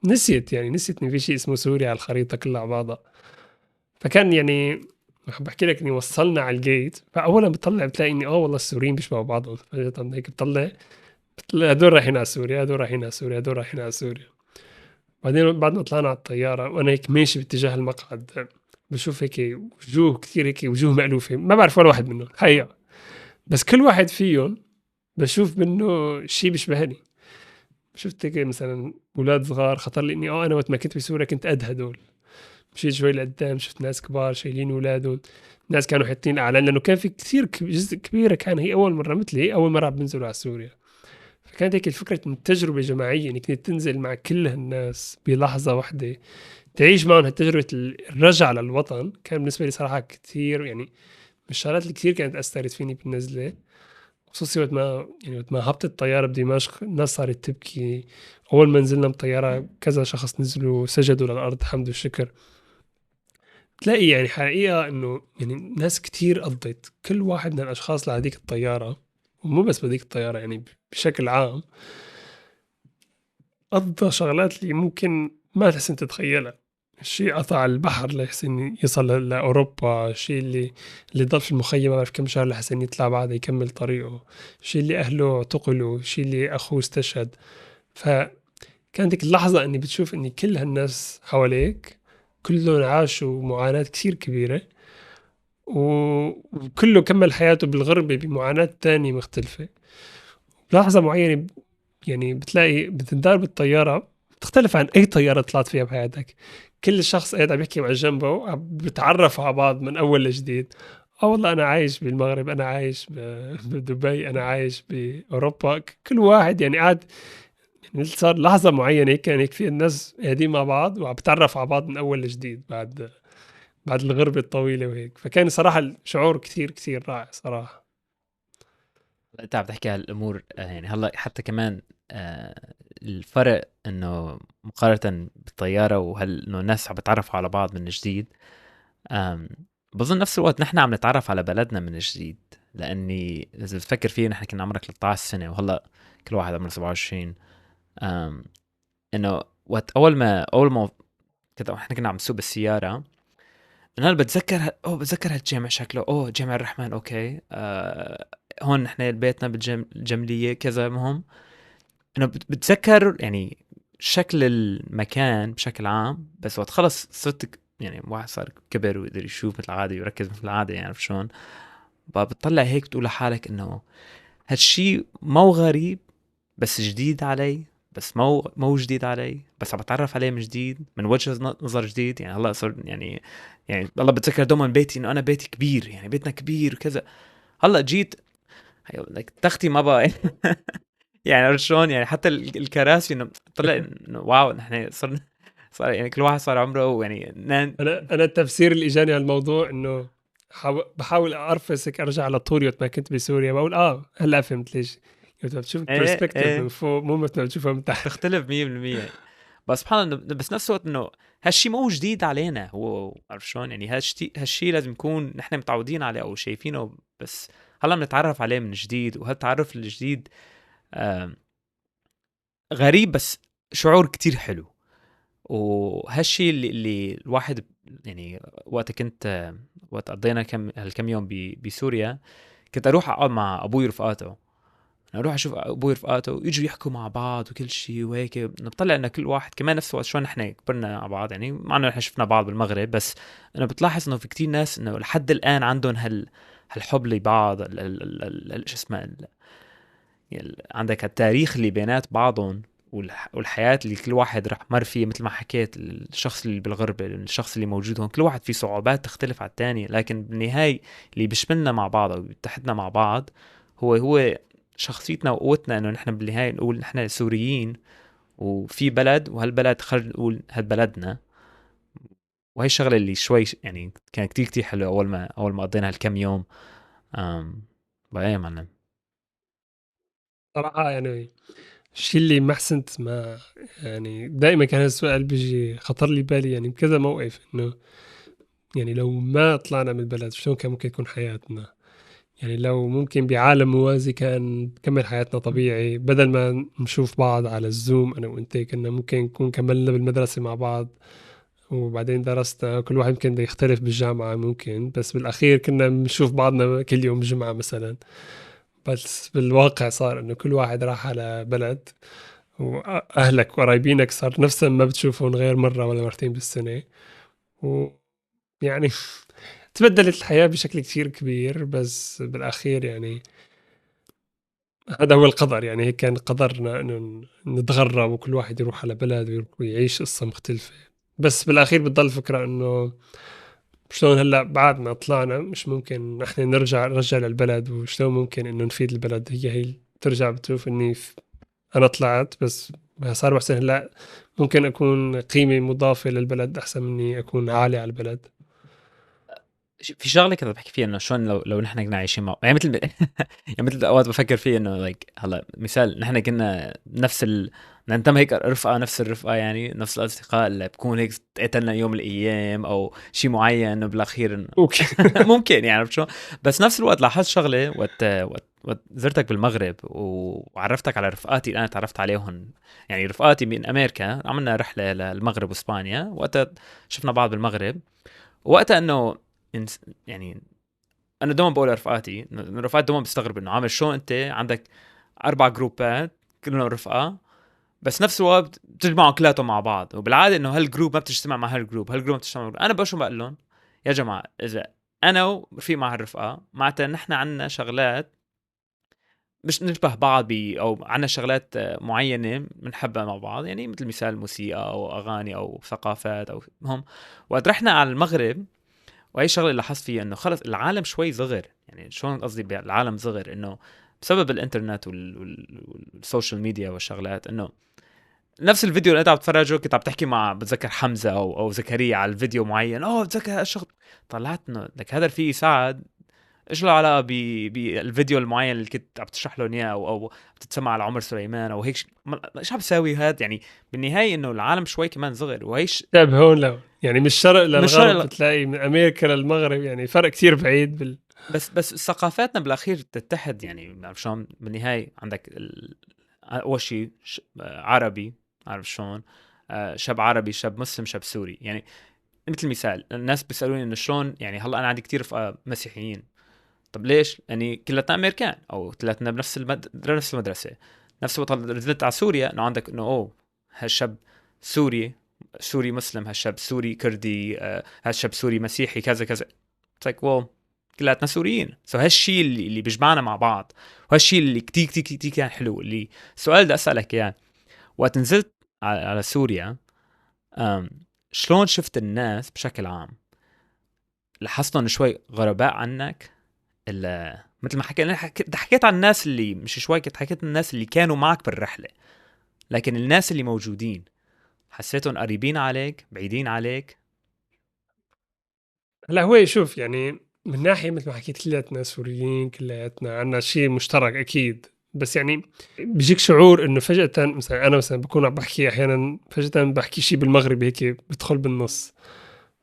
نسيت، يعني نسيت ان في شيء اسمه سوريا على الخريطة كلها على بعضها. فكان يعني بحكي لك اني وصلنا على الجيت، فاولا بتطلع بتلاقي اني والله السوريين بيشبهوا بعضهم. فجأة هيك بتطلع هدول رايحين على سوريا، هدول رايحين على سوريا، هدول رايحين على سوريا. بعدين بعد ما طلعنا على الطيارة وأنا هيك ماشي باتجاه المقعد، بشوف هيك وجوه كثير، هيك وجوه مألوفة ما بعرف ولا واحد منهم حقيقة. بس كل واحد فيهم بشوف منه شيء بيشبهني. شفت هيك مثلا أولاد صغار خطر لي إني أنا وقت ما كنت بسوريا كنت قد هدول. مشيت شوي لقدام شفت ناس كبار شايلين أولادهم، ناس كانوا حاطين أعلان لأنه كان في كثير جزء كبيرة كان هي أول مرة مثلي أول مرة بنزلوا على سوريا. فكانت هيك الفكرة من تجربة جماعية إنك تنزل مع كل هالناس بلحظة واحدة تعيش معهم هالتجربة الرجعة للوطن. كان بالنسبة لي صراحة كتير يعني من الشغلات اللي كتير كانت أثرت فيني بالنزلة، خصوصي وقت ما هبطت الطيارة بدمشق الناس صارت تبكي. أول ما نزلنا من الطيارة كذا شخص نزلوا سجدوا للأرض حمد وشكر. تلاقي يعني حقيقة إنه يعني ناس كتير قضت كل واحد من الأشخاص اللي على هذيك الطيارة، ومو بس بهذيك الطيارة يعني بشكل عام، قضى شغلات اللي ممكن ما تحسن تتخيلها. الشيء قطع البحر لحسن يصل لأوروبا، الشيء اللي ضل في المخيم ما بعرف كم شهر لحسن يطلع بعد يكمل طريقه، الشيء اللي أهله اعتقلوا، الشيء اللي أخوه استشهد. فكانت ديك اللحظة إني بتشوف إني كل هالناس حواليك كلهم عاشوا معاناة كثير كبيرة، وكله كمل حياته بالغربة بمعاناة تانية مختلفة. بلحظة معينة يعني بتلاقي بتندار بالطيارة بتختلف عن أي طيارة طلعت فيها بحياتك. كل شخص قاعد عم يحكي مع جنبه عم بتعرفوا على بعض من أول لجديد. اه والله أنا عايش بالمغرب، أنا عايش بدبي، أنا عايش بأوروبا. كل واحد يعني قاعد يعني صار لحظة معينة هيك كان هيك في الناس قاعدين مع بعض وعم بتعرف على بعض من أول لجديد بعد الغربة الطويلة وهيك. فكان صراحة الشعور كثير كثير رائع صراحة. انت عم تحكي هالامور يعني هلا حتى كمان الفرق انه مقارنه بالطياره انه الناس عم بتعرفوا على بعض من جديد. آم، بظن نفس الوقت نحن عم نتعرف على بلدنا من جديد، لاني اذا بتفكر فيه نحن كنا عمرك 13 سنه وهلا كل واحد عمره 27. آم، انه وقت اول ما كده احنا كنا عم نسوق بالسياره، انا بتذكر هالجامع شكله جامع الرحمن اوكي. هون نحن بيتنا بالجمليه كذا. مهم انه بتذكر يعني شكل المكان بشكل عام، بس وقت خلص صرت يعني واحد صار كبر ويقدر يشوف مثل العاده ويركز مثل العاده، يعني عرفت شلون؟ بتطلع هيك بتقول لحالك انه هالشي مو غريب بس جديد علي، بس مو جديد علي، بس عم بتعرف عليه من جديد من وجه نظر جديد. يعني هلا صار يعني والله بتذكر دوما بيتي انه انا بيتي كبير، يعني بيتنا كبير وكذا. هلا جيت تختي ما بقى يعني عرفت شلون؟ يعني حتى الكراسي انه طلع انه واو نحن صار يعني كل واحد صار عمره يعني أنا التفسير اللي إجاني على الموضوع إنه بحاول أرفسك أرجع لطول وقت ما كنت بسوريا، بقول هلا فهمت ليش وقت ما بتشوف ايه البرسبكتيف من ايه فوق مو مثل ما بتشوفها من تحت. تختلف 100%. بس سبحان الله بس نفس الوقت انه هالشي مو جديد علينا، هو عرف شلون؟ يعني هالشي لازم نكون نحن متعودين عليه او شايفينه، بس هلا بنتعرف عليه من جديد. وهالتعرف الجديد آم، غريب بس شعور كتير حلو. وهالشي اللي الواحد يعني وقت قضينا هالكم يوم بسوريا، كنت اروح اقعد مع ابوي ورفقاته. أنا اروح اشوف ابوي ورفقاته ويجوا يحكوا مع بعض وكل شيء وهيك، بنطلع ان كل واحد كمان نفس الوقت شلون نحن كبرنا مع بعض، يعني مع انه نحن شفنا بعض بالمغرب، بس انا بتلاحظ انه في كتير ناس انه لحد الان عندهم هالحب لبعض، شو اسمه عندك التاريخ اللي بينات بعضهم، والحياة اللي كل واحد رح مر فيها. مثل ما حكيت الشخص اللي بالغربة، الشخص اللي موجود هون، كل واحد فيه صعوبات تختلف على التاني، لكن بالنهاية اللي بيشملنا مع بعض او بيتحدنا مع بعض هو شخصيتنا وقوتنا، انه نحن بالنهاية نقول نحن سوريين وفي بلد، وهالبلد خلينا نقول هالبلدنا. وهي الشغلة اللي شوي يعني كان كتير كتير حلو اول ما قضينا هالكم يوم. أم بقى يا معلم. صراحة يعني الشيء اللي ما حسنت ما يعني دائما كان السؤال بيجي خطر لي بالي يعني بكذا موقف إنه يعني لو ما طلعنا من البلد شلون كان ممكن تكون حياتنا. يعني لو ممكن بعالم موازي كان نكمل حياتنا طبيعي بدل ما نشوف بعض على الزوم أنا وأنت، كنا ممكن نكون كملنا بالمدرسة مع بعض وبعدين درسنا كل واحد يمكن بده يختلف بالجامعة ممكن، بس بالأخير كنا بنشوف بعضنا كل يوم جمعة مثلا. بس بالواقع صار إنه كل واحد راح على بلد وأهلك وقرايبينك صار نفسهم ما بتشوفهم غير مرة ولا مرتين بالسنة. ويعني تبدلت الحياة بشكل كتير كبير، بس بالأخير يعني هذا هو القدر. يعني هيك كان قدرنا إنه نتغرب وكل واحد يروح على بلد ويعيش قصة مختلفة. بس بالأخير بتضل فكرة إنه شلون هلأ بعد ما طلعنا مش ممكن إحنا نرجع للبلد، وشلون ممكن إنه نفيد البلد. هي ترجع بتشوف إني أنا طلعت بس صار بحسن هلا ممكن أكون قيمة مضافة للبلد أحسن مني أكون عالي على البلد. في شغله كده بحكي فيها انه شلون لو نحن كنا عايشين مع يعني مثل يعني مثل اوقات بفكر فيه انه لايك هلا مثال نحن كنا نفس ننتمي هيك رفقه نفس الرفقه يعني نفس الاصدقاء اللي بكون هيك تقاتلنا يوم من الايام او شيء معين انه بالاخير انه أوكي. ممكن يعني عرفت شو. بس نفس الوقت لاحظت شغله وقت زرتك بالمغرب وعرفتك على رفقاتي اللي انا تعرفت عليهم. يعني رفقاتي من امريكا عملنا رحله للمغرب واسبانيا وقتها شفنا بعض بالمغرب. وقتها انه يعني انا دوما بقول لرفقاتي إنه رفقاتي دوما بيستغرب انه عامل شو انت عندك 4 جروبات كلهم رفقه بس نفس الوقت بتجمعوا كلاتهم مع بعض. وبالعاده انه هالجروب ما بتجتمع مع هالجروب ما بتجتمع مع هالجروب. انا بشو بقول لهم يا جماعه اذا انا ورفيق مع هالرفقه معناتها نحن عنا شغلات مش نشبه بعض او عنا شغلات معينه بنحبها مع بعض يعني مثل مثال موسيقى او اغاني او ثقافات او هم. وقت رحنا على المغرب وهي الشغله اللي لاحظت فيها انه خلص العالم شوي صغر. يعني شلون قصدي العالم صغر انه بسبب الانترنت والسوشيال ميديا والشغلات انه نفس الفيديو اللي انت عم تتفرجه كنت عم تحكي مع بتذكر حمزه او زكريا على الفيديو معين بتذكر الشغل. طلعت انه لك هذا الرفيق سعد ايش له علاقه بالفيديو المعين اللي كنت عم تشرح لهم اياه او بتتسمع على عمر سليمان او هيك ايش عم بيساوي هاد يعني. بالنهايه انه العالم شوي كمان صغر وهيش طيب هون لو يعني من الشرق مش للغرب شرط. بتلاقي من أمريكا للمغرب يعني فرق كتير بعيد بس ثقافاتنا بالاخير تتحد يعني بعرف شلون. بالنهايه عندك اول شيء عربي عارف شلون. شاب عربي شاب مسلم شاب سوري يعني. مثل مثال الناس بيسالوني انه شلون يعني هلا انا عندي كتير رفقه مسيحيين. طب ليش؟ يعني كلاتنا امريكان او كلاتنا بنفس نفس المدرسه. نفس الوقت نزلت على سوريا انه عندك انه هالشاب سوري سوري مسلم هالشاب سوري كردي هالشاب سوري مسيحي كذا كذا. لايك كلاتنا سوريين هالشيء اللي بيجمعنا مع بعض. وهالشيء اللي كتير كتير كتير كان حلو. اللي السؤال بدي اسالك اياه وقت نزلت على سوريا أم شلون شفت الناس بشكل عام؟ لاحظتهم شوي غرباء عنك مثل ما حكيت عن الناس اللي مش شوي كنت حكيت عن الناس اللي كانوا معك بالرحله لكن الناس اللي موجودين حسيتهم قريبين عليك بعيدين عليك؟ هلا هو شوف يعني من ناحية مثل ما حكيت كلياتنا سوريين كلياتنا عنا شيء مشترك أكيد. بس يعني بيجيك شعور إنه فجأة مثلا أنا مثلا بكون عم بحكي أحيانا فجأة بحكي شيء بالمغربي هيك بدخل بالنص.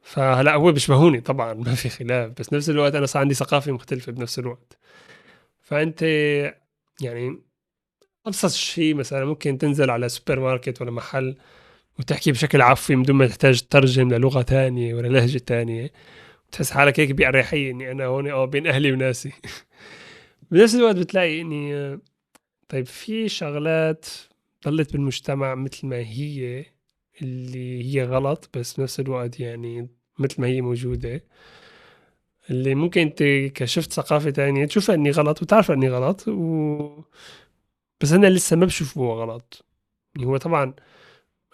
فهلا هو بيشبهوني طبعا ما في خلاف بس نفس الوقت أنا صار عندي ثقافة مختلفة بنفس الوقت. فأنت يعني أبسط شيء مثلا ممكن تنزل على سوبر ماركت ولا محل وتحكي بشكل عفوي من دون ما تحتاج تترجم للغة تانية ولا لهجة تانية. تحس حالك هيك بأريحية إني أنا هون بين أهلي وناسي. بنفس الوقت بتلاقي إني طيب في شغلات ضلت بالمجتمع مثل ما هي اللي هي غلط بس بنفس الوقت يعني مثل ما هي موجودة اللي ممكن أنت كشفت ثقافة تانية تشوفها إني غلط وتعرف إني غلط بس أنا لسه ما بشوفه غلط. يعني هو طبعا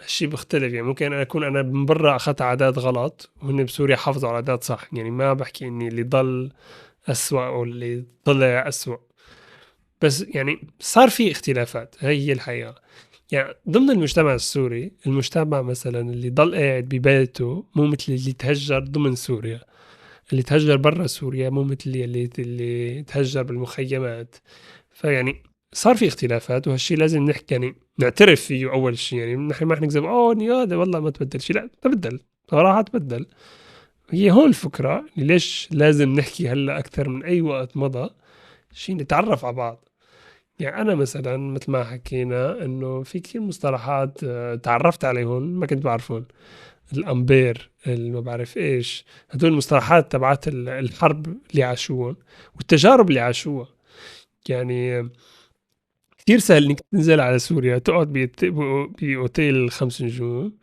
الشيء بيختلف يعني ممكن أنا أكون أنا من برا أخذت عادات غلط وهن بسوريا حافظوا على عادات صح. يعني ما بحكي إني اللي ضل أسوأ أو اللي طلع أسوأ. بس يعني صار في اختلافات هي الحقيقة. يعني ضمن المجتمع السوري المجتمع مثلا اللي ضل قاعد ببيته مو مثل اللي تهجر ضمن سوريا. اللي تهجر برا سوريا مو مثل اللي تهجر بالمخيمات. فيعني صار في اختلافات وهالشي لازم نحكي يعني نعترف فيه أول شيء. يعني نحن ما نكذب نياده والله ما تبدل شيء لا تبدل صراحة تبدل. هي هون الفكرة ليش لازم نحكي هلا أكثر من أي وقت مضى شيء نتعرف على بعض. يعني أنا مثلا مثل ما حكينا إنه في كثير مصطلحات تعرفت عليهم ما كنت بعرفهم. الأمبير ما بعرف إيش هدول المصطلحات تبعت الحرب اللي عاشوها والتجارب اللي عاشوها. يعني كثير سهل إنك تنزل على سوريا تقعد بأوتيل 5 نجوم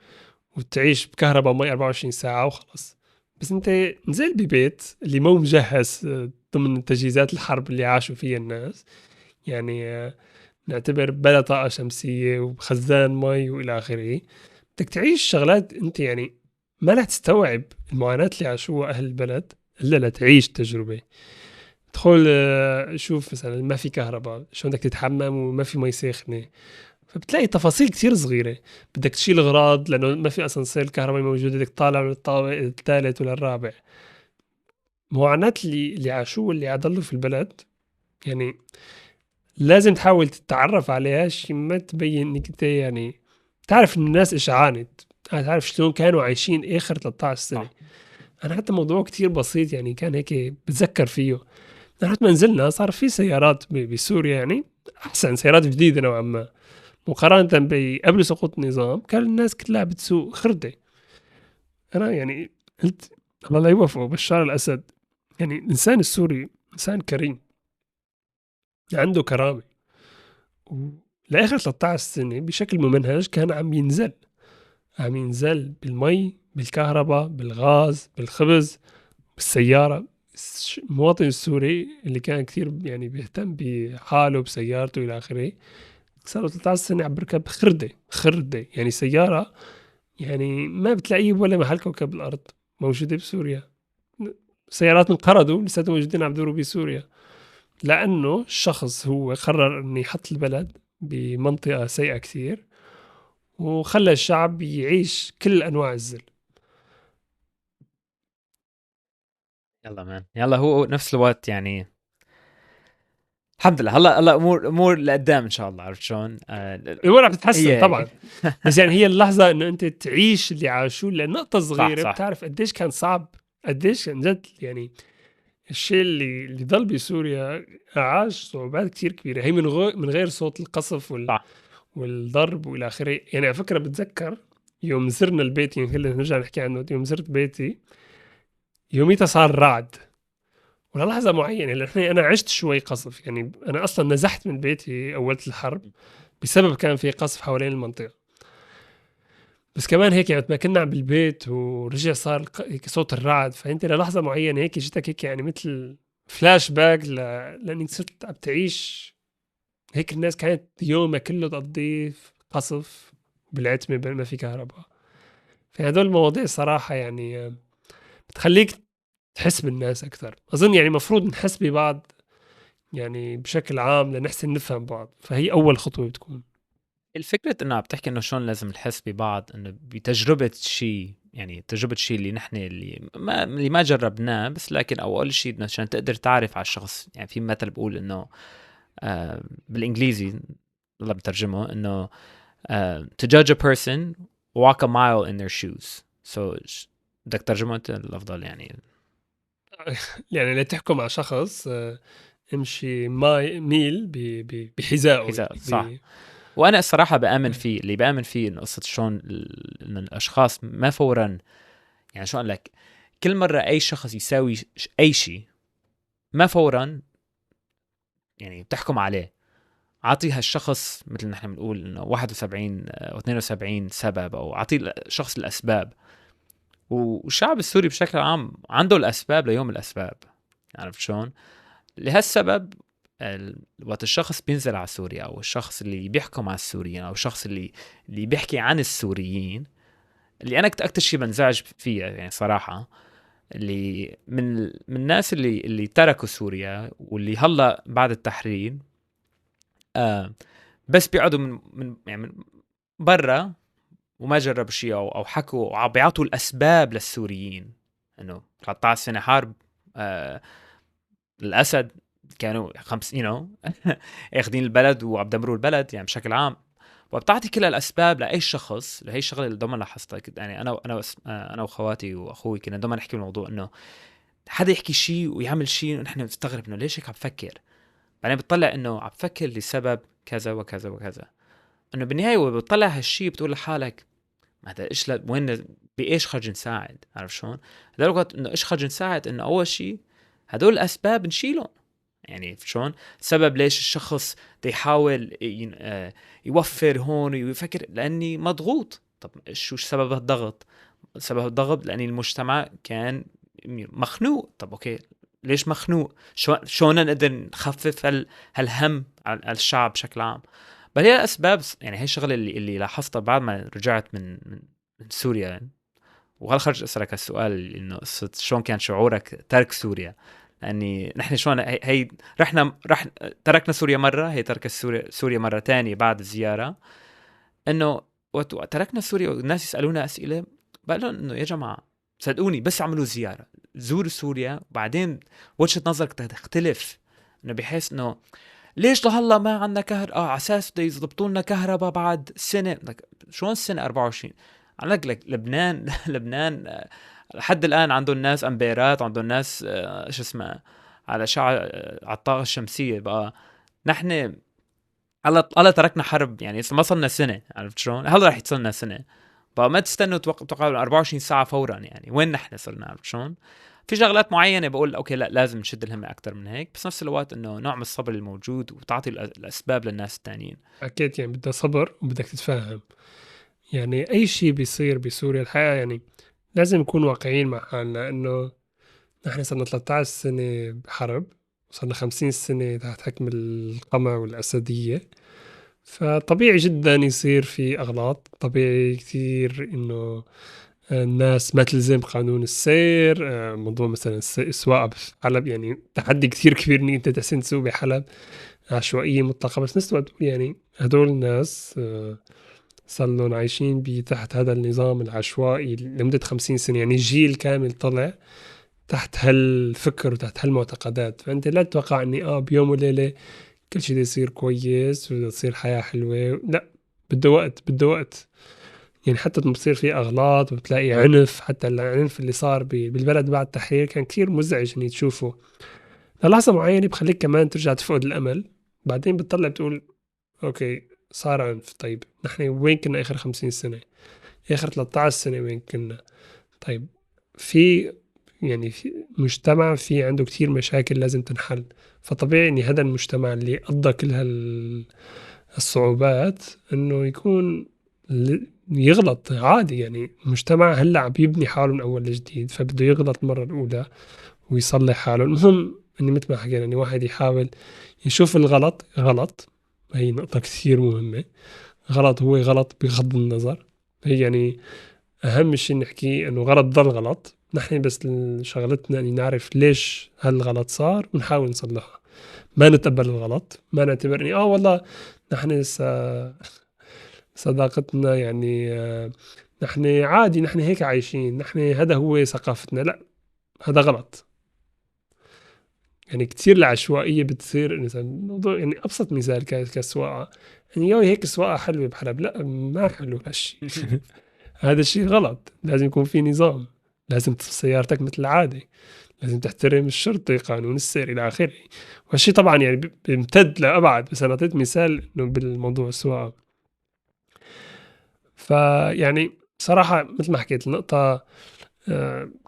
وتعيش بكهرباء ومي 24 ساعة وخلص. بس انت نزل ببيت اللي مو مجهز ضمن تجهيزات الحرب اللي عاشوا فيها الناس. يعني نعتبر بلا طاقة شمسية وخزان مي وإلى آخره. بدك تعيش شغلات أنت يعني ما رح تستوعب المعاناة اللي عاشوها أهل البلد إلا لتعيش تجربة. تدخل شوف مثلا ما في كهرباء شلون بدك تتحمم وما في مي ساخنة. فبتلاقي تفاصيل كتير صغيرة، بدك تشيل أغراض لأنه ما في أسانسير الكهربائي موجود، بدك تطالع من الطابق الثالث ولا الرابع. معاناة اللي عاشوه واللي عضلوا في البلد، يعني لازم تحاول تتعرف عليها، شي ما تبين انك انت يعني تعرف ان الناس ايش عانت، تعرف شلون كانوا عايشين اخر 13 سنة. صح. انا حتى موضوع كتير بسيط يعني كان هيك بتذكر فيه، رحت منزلنا صار في سيارات بسوريا يعني احسن سيارات جديدة نوعا ما مقارنة قبل سقوط النظام، كان الناس كلها بتسوق خردة. انا يعني قلت الله لا يوفقه بشار الاسد، يعني الانسان السوري انسان كريم عنده كرامة، ولآخر 13 سنة بشكل ممنهج كان عم ينزل بالمي بالكهرباء بالغاز بالخبز بالسيارة. المواطن السوري اللي كان كثير يعني بيهتم بحاله بسيارته إلى آخره، صار له 13 سنة عم بركب خردة يعني سيارة يعني ما بتلاقيه ولا محل كوكب الأرض موجودة بسوريا. سيارات انقرضوا لساتهم موجودين عم بدوروا بسوريا، لأنه الشخص هو قرر إنه يحط البلد بمنطقة سيئة كثير، وخلى الشعب يعيش كل أنواع الذل. يلا مان، يلا هو نفس الوقت يعني الحمد لله هلا امور لقدام ان شاء الله. عرفت شلون؟ الأمور عم تتحسن هي طبعا، بس يعني هي اللحظة إنه أنت تعيش اللي عاشوه، لأن نقطة صح صغيرة صح بتعرف قديش كان صعب، قديش عن جد يعني الشيء اللي ضل بسوريا عاش صعوبات كتير كبيرة، هي من غير صوت القصف صح. والضرب والى اخره. يعني على فكره بتذكر يوم زرنا البيت، يعني خلينا نرجع نحكي عنه، يوم زرت بيتي يوميتها صار رعد، وللحظه معينه لان انا عشت شوي قصف، يعني انا اصلا نزحت من بيتي اول الحرب بسبب كان في قصف حوالين المنطقه. بس كمان هيك يعني ما كنا بالبيت ورجع صار هيك صوت الرعد، فانت للحظه معينه هيك جتك هيك يعني مثل فلاش باك لانك صرت عم تعيش هيك. الناس كانت يومها كله تقضيه في قصف بالعتمة ما في كهرباء. فهدول المواضيع صراحة يعني بتخليك تحس بالناس أكثر. أظن يعني مفروض نحس ببعض يعني بشكل عام لنحسن نفهم بعض، فهي أول خطوة بتكون. الفكرة انه عم تحكي انه شلون لازم نحس ببعض، انه بتجربة شيء، يعني تجربة شيء اللي نحن اللي ما جربناه، بس لكن اول شيء عشان تقدر تعرف على الشخص. يعني في مثل بقول انه بالانجليزي الله بترجمه انه to judge a person walk a mile in their shoes. so بدك ترجمه انت الافضل يعني. يعني اللي تحكم على شخص امشي ميل بحذائه حذاء صح. يعني وانا الصراحه بامن فيه، اللي بامن فيه انه قصه شلون انه الاشخاص ما فورا، يعني شو اقول لك، كل مره اي شخص يساوي اي شيء ما فورا يعني بتحكم عليه. اعطي هالشخص مثل نحن بنقول انه 71 او 72 سبب، او اعطي الشخص الاسباب. والشعب السوري بشكل عام عنده الاسباب ليوم الاسباب. عرفت شلون؟ لهالسبب وقت الشخص بينزل على سوريا، او الشخص اللي بيحكم على السوريين، او الشخص اللي بيحكي عن السوريين، اللي انا اكثر شيء بنزعج فيها يعني صراحه، اللي من الناس اللي تركوا سوريا واللي هلا بعد التحرير بس بيقعدوا من برا وما جربوا شيء، او حكوا وعم بيعطوا الاسباب للسوريين انه 13 سنه حرب الاسد كانوا 50 اخذين البلد وعم دمروا البلد يعني بشكل عام. وبتعطي كل الاسباب لاي شخص لهي الشغله اللي دوما لاحظتها. يعني انا واخواتي واخوي كنا دوما نحكي بالموضوع انه حدا يحكي شيء ويعمل شيء ونحن نستغرب انه ليش هيك عم بفكر. بعدين بتطلع انه عم بفكر لسبب كذا وكذا وكذا. انه بالنهايه وبتطلع هالشيء بتقول لحالك هذا ايش وين بايش خرج نساعد. عارف شلون؟ هذا الوقت انه ايش خرج نساعد، انه اول شيء هدول الاسباب نشيلهم. يعني شلون السبب ليش الشخص دا يحاول يوفر هون ويفكر لاني مضغوط. طب شو سبب الضغط؟ سبب الضغط لاني المجتمع كان مخنوق. طب اوكي ليش مخنوق؟ شلون نقدر نخفف هالهم على الشعب بشكل عام؟ بل هي الاسباب. يعني هي الشغله اللي لاحظتها بعد ما رجعت من سوريا يعني. وهل خرج اسالك السؤال انه قصه شلون كان شعورك ترك سوريا؟ لاني نحن شلون هي رح تركنا سوريا مره، هي تركت سوريا مره تانية بعد الزياره. انه وقت تركنا سوريا والناس يسالونا اسئله بقول لهم انه يا جماعه صدقوني بس اعملوا زياره زوروا سوريا وبعدين وجهه نظرك تختلف، انه بحيث انه ليش لهلا ما عندنا على اساس بده يضبطوا لنا كهرباء بعد سنه. لك شلون السنه 24 عندك لك لبنان لبنان لحد الان عندهم ناس امبيرات، عندهم ناس شو اسمه على على الطاقه الشمسيه. بقى نحن الله تركنا حرب يعني ما صلنا سنه، عرفت شلون؟ هلا رح يصلنا سنه، فما تستنوا توقعوا 24 ساعه فورا. يعني وين نحن صرنا، عرفت شلون؟ في شغلات معينه بقول اوكي لا لازم نشد الهمه اكثر من هيك، بس نفس الوقت انه نوع من الصبر الموجود وتعطي الاسباب للناس الثانيين. أكيد يعني بدها صبر وبدك تتفهم. يعني أي شيء بيصير بسوريا الحقيقة يعني لازم نكون واقعيين مع حالنا، إنه نحن صرنا 13 سنة بحرب، وصرنا 50 سنة تحت حكم القمع والأسدية. فطبيعي جدا يصير في أغلاط، طبيعي كثير إنه الناس ما تلزم قانون السير. موضوع مثلا السواقة بحلب يعني تحدي كثير كبير إنك أنت تحسن تسوق بحلب، عشوائية مطلقة. بس نفس الوقت يعني هدول الناس صار لهم عايشين تحت هذا النظام العشوائي لمدة 50 سنة، يعني جيل كامل طلع تحت هالفكر وتحت هالمعتقدات. فأنت لا تتوقع أني بيوم وليلة كل شيء يصير كويس وتصير حياة حلوة. لا، بده وقت، بده وقت. يعني حتى بصير في أغلاط وبتلاقي عنف، حتى العنف اللي صار بالبلد بعد التحرير كان كثير مزعج إني تشوفه. للحظة معينة بخليك كمان ترجع تفقد الأمل، بعدين بتطلع بتقول أوكي صار عنف، طيب نحن وين كنا آخر 50 سنة؟ آخر 13 سنة وين كنا؟ طيب في يعني في مجتمع في عنده كتير مشاكل لازم تنحل. فطبيعي إن هذا المجتمع اللي قضى كل الصعوبات إنه يكون يغلط عادي. يعني المجتمع هلا عم يبني حاله من أول جديد، فبده يغلط المرة الأولى ويصلح حاله. المهم إني مثل ما حكينا إن واحد يحاول يشوف الغلط غلط، هي نقطة كثير مهمة. غلط هو غلط بغض النظر، هي يعني أهم شيء نحكي إنه غلط ضل غلط. نحن بس شغلتنا إن نعرف ليش هالغلط صار ونحاول نصلحه، ما نتقبل الغلط، ما نعتبر إني والله نحن صداقتنا يعني نحن عادي، نحن هيك عايشين، نحن هذا هو ثقافتنا. لا، هذا غلط. يعني كتير العشوائية بتصير مثلا موضوع، يعني أبسط مثال كسواقة، يعني يوي هيك سواقة حلوة بحلب، لا ما حلو هالشي. هذا الشيء غلط، لازم يكون في نظام، لازم سيارتك مثل العادة، لازم تحترم الشرطة، قانون السير إلى آخره. والشيء طبعا يعني بيمتد لأبعد، بس أنا أعطيت مثال إنه بالموضوع السواقة. فيعني صراحة مثل ما حكيت النقطة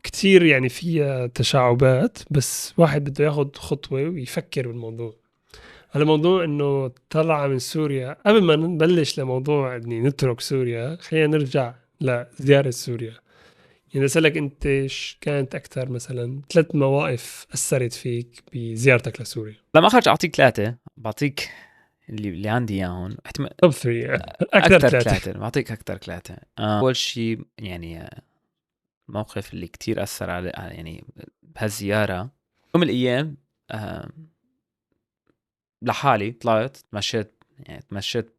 كتير يعني فيها تشعبات، بس واحد بده ياخد خطوة ويفكر بالموضوع. على موضوع انه طلع من سوريا، قبل ما نبلش لموضوع اني نترك سوريا خلينا نرجع لزيارة سوريا. يعني اسألك انت كانت اكثر مثلا 3 مواقف اثرت فيك بزيارتك لسوريا؟ لما اخرج اعطيك ثلاثه، بعطيك اللي عندي اياهم توب 3 اكثر اكثر 3. ثلاثه، بعطيك اكثر ثلاثه. اول شيء يعني الموقف اللي كتير اثر على يعني بهالزياره، يوم من الايام لحالي طلعت تمشيت، يعني تمشيت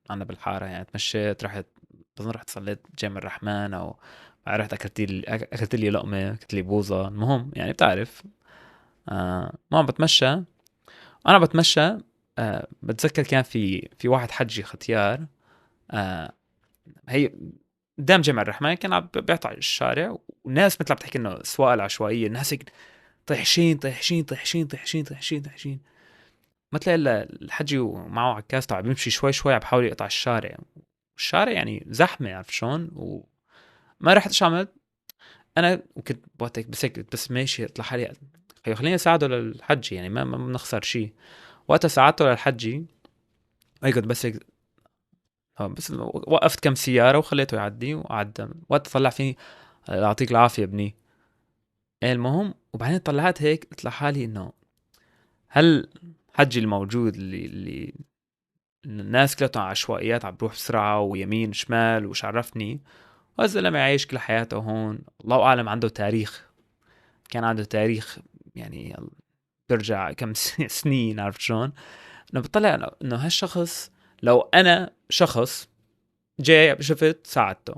عنا بالحاره، يعني تمشيت رحت بظن رحت صليت جامع الرحمن، او رحت اكلت لي لقمه، اكلت لي بوظه. المهم يعني بتعرف ما بتمشى، انا بتمشى بتذكر كان في واحد حجي ختيار هي قدام جامع الرحمن، كان عم بيقطع الشارع، والناس مثل بتحكي انه السواقه العشوائيه، الناس هيك طيحشين طيحشين طيحشين طيحشين طيحشين طيحشين. ما تلاقي الا الحجي ومعه عكاز تبع بيمشي شوي شوي عم بحاول يقطع الشارع، والشارع يعني زحمه، عرفت شلون؟ وما رحت ايش عملت انا، وكنت وقتك بس ماشي قلت لحالي خليني اساعده للحجي، يعني ما بنخسر شيء. وقتها ساعدته للحجي، هيك كنت بس وقفت كم سيارة وخليته يعدي وعدى. وقت طلع فيني يعطيك العافية ابني. المهم وبعدين طلعت هيك قلت لحالي انه هل حجي الموجود اللي الناس كلها عشوائيات عم بروح بسرعة ويمين شمال وش عرفني، والزلمة عايش كل حياته هون، الله أعلم عنده تاريخ، كان عنده تاريخ يعني برجع كم سنين، عرفت شلون؟ انه بطلع انه هالشخص، لو انا شخص جاي شفت ساعدته.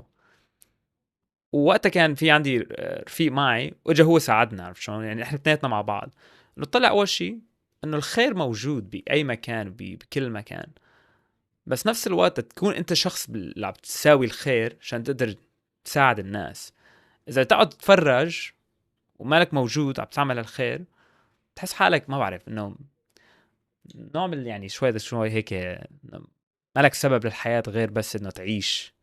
ووقتها كان في عندي رفيق معي واجا هو ساعدنا، عرفت شلون؟ يعني احنا اثنيناتنا مع بعض. انه طلع اول شيء انه الخير موجود باي مكان، بكل مكان، بس نفس الوقت تكون انت شخص اللي عم تساوي الخير عشان تقدر تساعد الناس. اذا تقعد تتفرج ومالك موجود عم تعمل الخير، تحس حالك ما بعرف انه نوع من يعني شوي هيك إنه مالك سبب للحياة غير بس انه تعيش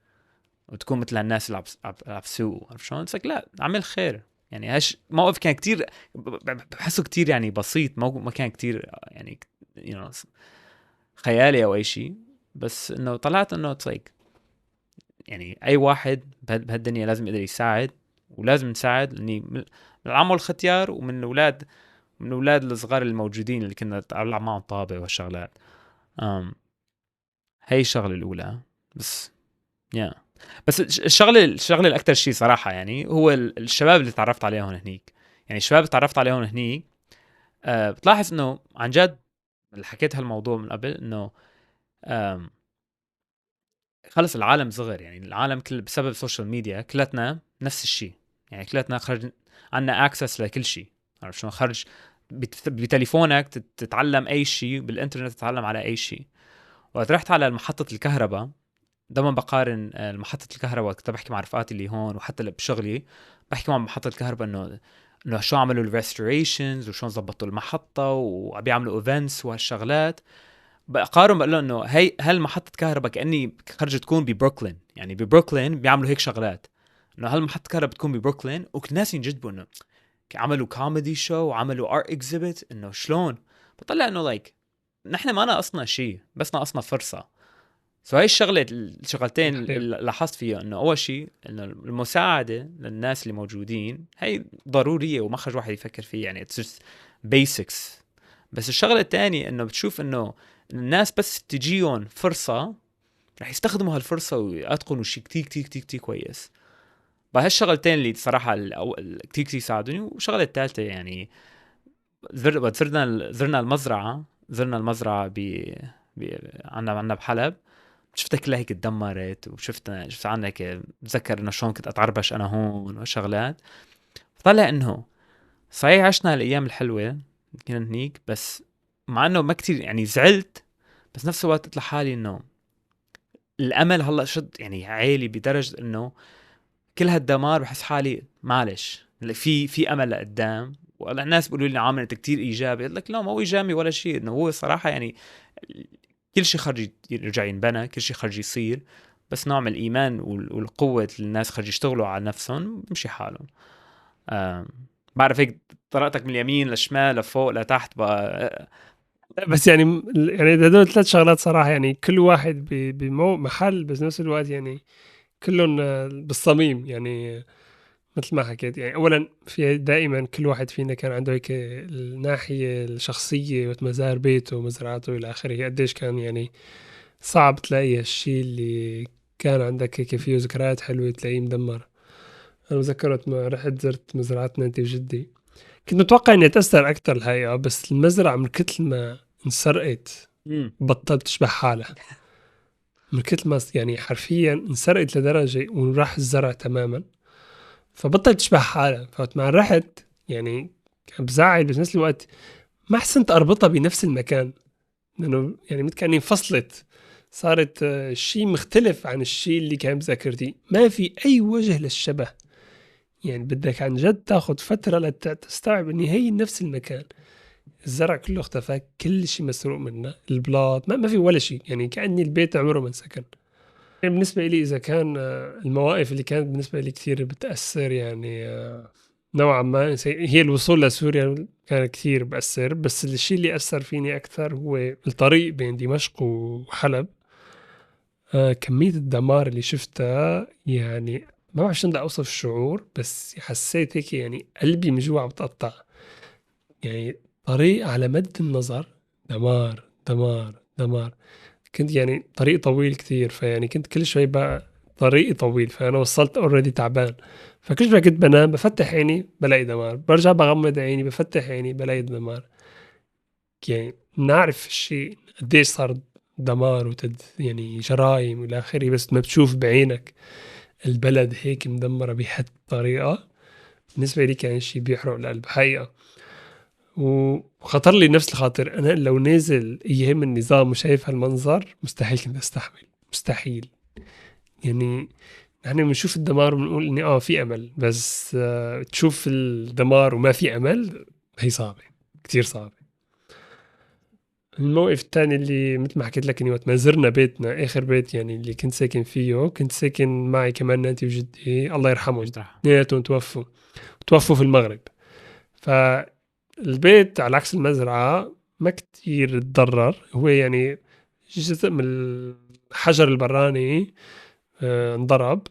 وتكون مثل الناس اللي عم بسوقوا، عرفت شلون؟ لا، اعمل خير. يعني هاش موقف كان كتير بحسه كتير يعني بسيط، ما كان كتير يعني خيالي او اي شيء، بس انه طلعت انه تصيق يعني اي واحد بهالدنيا لازم يقدر يساعد، ولازم نساعد لاني من العم والختيار ومن الاولاد، من الاولاد الصغار الموجودين اللي كنا نلعب معهم طابه وهالشغلات. هي الشغله الاولى. بس بس الشغله الاكثر شيء صراحه يعني هو الشباب اللي تعرفت عليهم هنيك. يعني الشباب اللي تعرفت عليهم هنيك بتلاحظ انه عن جد اللي حكيت هالموضوع من قبل، انه خلص العالم صغر. يعني العالم كل بسبب السوشيال ميديا كلتنا نفس الشيء. يعني كلتنا خرج عنا اكسس لكل شيء، عرفت شلون؟ خرج بتليفونك تتعلم اي شيء، بالانترنت تتعلم على اي شيء. وقت رحت على محطة الكهرباء دائما بقارن محطة الكهرباء، كنت بحكي مع رفقاتي اللي هون وحتى بشغلي بحكي مع محطة الكهرباء انه شو عملوا الريستوريشنز وشون زبطوا المحطة وعم بيعملوا ايفنتس وهالشغلات. بقارن بقول له انه هي هالمحطة كهرباء كأني خرجت تكون ببروكلين. يعني ببروكلين بيعملوا هيك شغلات، انه هالمحطة كهرباء بتكون ببروكلين وكل الناس ينجذبوا انه عملوا كوميدي شو وعملوا ارت اكزيبيت. انه شلون بطلع انه لايك نحن ما ناقصنا شيء، بس ناقصنا فرصة. هاي الشغلتين اللي لاحظت فيها، انه اول شيء انه المساعده للناس اللي موجودين هي ضروريه وما خرج واحد يفكر فيها، يعني it's just basics. بس الشغله الثانيه انه بتشوف انه الناس بس تجيهم فرصه رح يستخدموا هالفرصه ويتقنوا شيء كتير كتير كتير كتير كويس. بهالشغلتين اللي صراحه كتير كتير ساعدوني. والشغله الثالثه يعني زرنا المزرعه. عنا بحلب. شفتها كلها هيك اتدمرت، وشفت عنها هيك بتذكر انه شلون كنت اتعربش انا هون وشغلات. طلع انه صحيح عشنا الايام الحلوه كنا هنيك، بس مع انه ما كتير يعني زعلت، بس نفس الوقت قلت لحالي انه الامل هلا شد يعني عالي بدرجه انه كل هالدمار بحس حالي معلش في امل لقدام. والله الناس بيقولوا لي عامل انت كتير ايجابي، قلت لك لا، ما هو ايجابي ولا شيء. انه هو صراحه يعني كل شيء خرج يرجع ينبنى، كل شيء خرج يصير، بس نوع من الإيمان والقوة اللي الناس خرج يشتغلوا على نفسهم بمشي حالهم. بعرف هيك طرقتك من اليمين للشمال لفوق لتحت بقى. بس يعني هدول 3 شغلات صراحة، يعني كل واحد محل، بس نفس الوقت يعني كلهم بالصميم. يعني مثل ما حكيت، يعني أولا في دائما كل واحد فينا كان عنده هيك الناحية الشخصية ومزار بيته ومزرعته إلى آخره. قديش كان يعني صعب تلاقي هالشي اللي كان عندك هيك فيه ذكريات حلوة تلاقيه مدمر. أنا مذكرت ما رحت زرت مزرعتنا أنت وجدي، كنت متوقع إني أتأثر أكتر الحقيقة، بس المزرعة من كتل ما انسرقت بطلت تشبه حالها. من كتل ما يعني حرفيا انسرقت لدرجة وراح الزرع تماما، فبطلت تشبه حالها. فوقت ما رحت يعني كان بزعل، بس نفس الوقت ما حسنت أربطها بنفس المكان، لأنه يعني مثل كأني انفصلت، صارت شيء مختلف عن الشيء اللي كان بذاكرتي. ما في أي وجه للشبه. يعني بدك عن جد تاخد فترة لتستوعب إن هي نفس المكان. الزرع كله اختفى، كل شيء مسروق منه، البلاط ما في ولا شيء، يعني كأني البيت عمره ما انسكن. يعني بالنسبة لي إذا كان المواقف اللي كانت بالنسبة لي كثير بتأثر، يعني نوعا ما هي الوصول لسوريا كان كثير بأثر. بس الشيء اللي أثر فيني أكثر هو الطريق بين دمشق وحلب. كمية الدمار اللي شفتها، يعني ما بعرف شلون بدي أوصف الشعور، بس حسيت هيك يعني قلبي من جوا بتقطع. يعني طريق على مد النظر دمار دمار دمار. كنت يعني طريق طويل كتير، فيعني كنت كل شوي بقى طريقي طويل، فأنا وصلت اوريدي تعبان. فكل شوي كنت بنام بفتح عيني بلاقي دمار، برجع بغمض عيني بفتح عيني بلاقي دمار. يعني نعرف الشيء قديش صار دمار يعني جرائم والى اخره، بس ما بتشوف بعينك البلد هيك مدمرة بهالطريقة، بالنسبة لي كان شيء بيحرق القلب حقيقة. وخطر لي نفس الخاطر، أنا لو نازل أيام النظام وشايف هالمنظر مستحيل كنت أستحمل، مستحيل. يعني نحن بنشوف الدمار وبنقول إني في أمل، بس تشوف الدمار وما في أمل، هي صعبة، كتير صعبة. الموقف الثاني اللي مثل ما حكيت لك، إني وقت ما زرنا بيتنا، آخر بيت يعني اللي كنت ساكن فيه، كنت ساكن معي كمان نانتي وجدي الله يرحمهم، اثنيناتهم توفوا في المغرب. فالبيت على عكس المزرعة ما كتير تضرر، هو يعني جزء من الحجر البراني انضرب،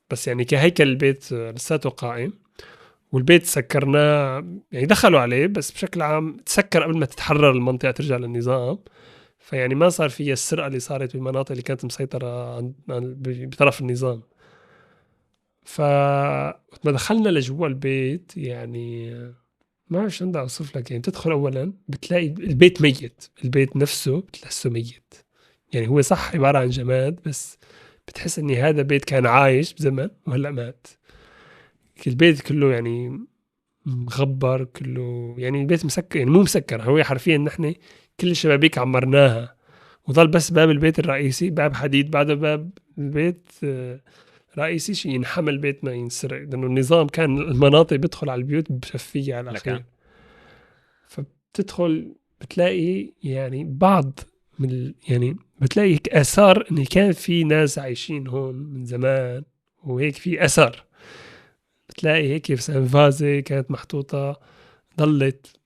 بس يعني كهيكل البيت لساته قائم. والبيت سكرناه، يعني دخلوا عليه بس بشكل عام تسكر قبل ما تتحرر المنطقة ترجع للنظام. فيعني ما صار فيها السرقة اللي صارت بالمناطق اللي كانت مسيطرة بطرف النظام. فما دخلنا لجوا البيت، يعني ما بعرف شو بدي اوصف لك. يعني تدخل اولا بتلاقي البيت ميت، البيت نفسه بتحسه ميت. يعني هو صح عبارة عن جماد، بس بتحس اني هذا بيت كان عايش بزمن وهلا مات. البيت كله يعني مغبر كله، يعني البيت مسكر، يعني مو مسكر، هو حرفيا نحن كل الشبابيك عمرناها، وظل بس باب البيت الرئيسي باب حديد، بعده باب البيت رئيسي شيء ينحمل البيت ما ينسرق، لأنه النظام كان المناطق بيدخل على البيوت بشفية على الأخير. فبتدخل بتلاقي يعني بعض يعني بتلاقي هيك آثار إن كان في ناس عايشين هون من زمان، وهيك في أثر. بتلاقي هيك مثلا فازة كانت محطوطة ضلت،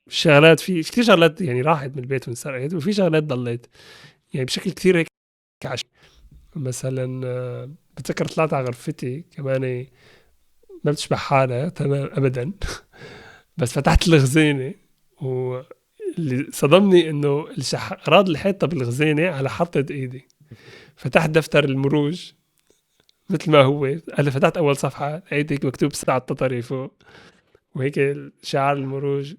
شغلات في كثير شغلات يعني راحت من البيت وانسرقت، وفي شغلات ضلت يعني بشكل كثير هيك مثلا بتذكر طلعت على غرفتي كمان ما بتشبه حالها تمام ابدا بس فتحت الخزينه، واللي صدمني انه اغراض الحيطه بالخزينه على حطة ايدي. فتحت دفتر المروج مثل ما هو، انا فتحت اول صفحه لقيت هيك مكتوب ساعه التطري فوق، وهيك شعار المروج.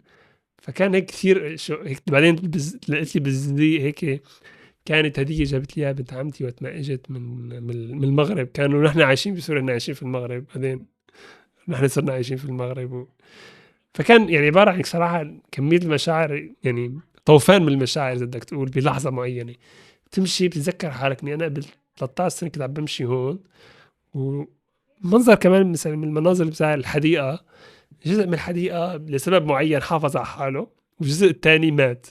فكان هيك كثير هيك. بعدين لقيت لي بالزي هيك كانت هديه جابت لي اياها بنت عمتي وقت ما اجت من المغرب. كانوا نحن عايشين بسوريا، نحن عايشين في المغرب، بعدين نحن صرنا عايشين في المغرب فكان يعني عبارة عن صراحة كمية المشاعر، يعني طوفان من المشاعر إذا بدك تقول بلحظة معينة. تمشي بتتذكر حالك إني أنا قبل 13 سنة كنت عم بمشي هون، ومنظر كمان مثلا من المناظر بتاع الحديقة، جزء من الحديقة لسبب معين حافظ على حاله، والجزء الثاني مات.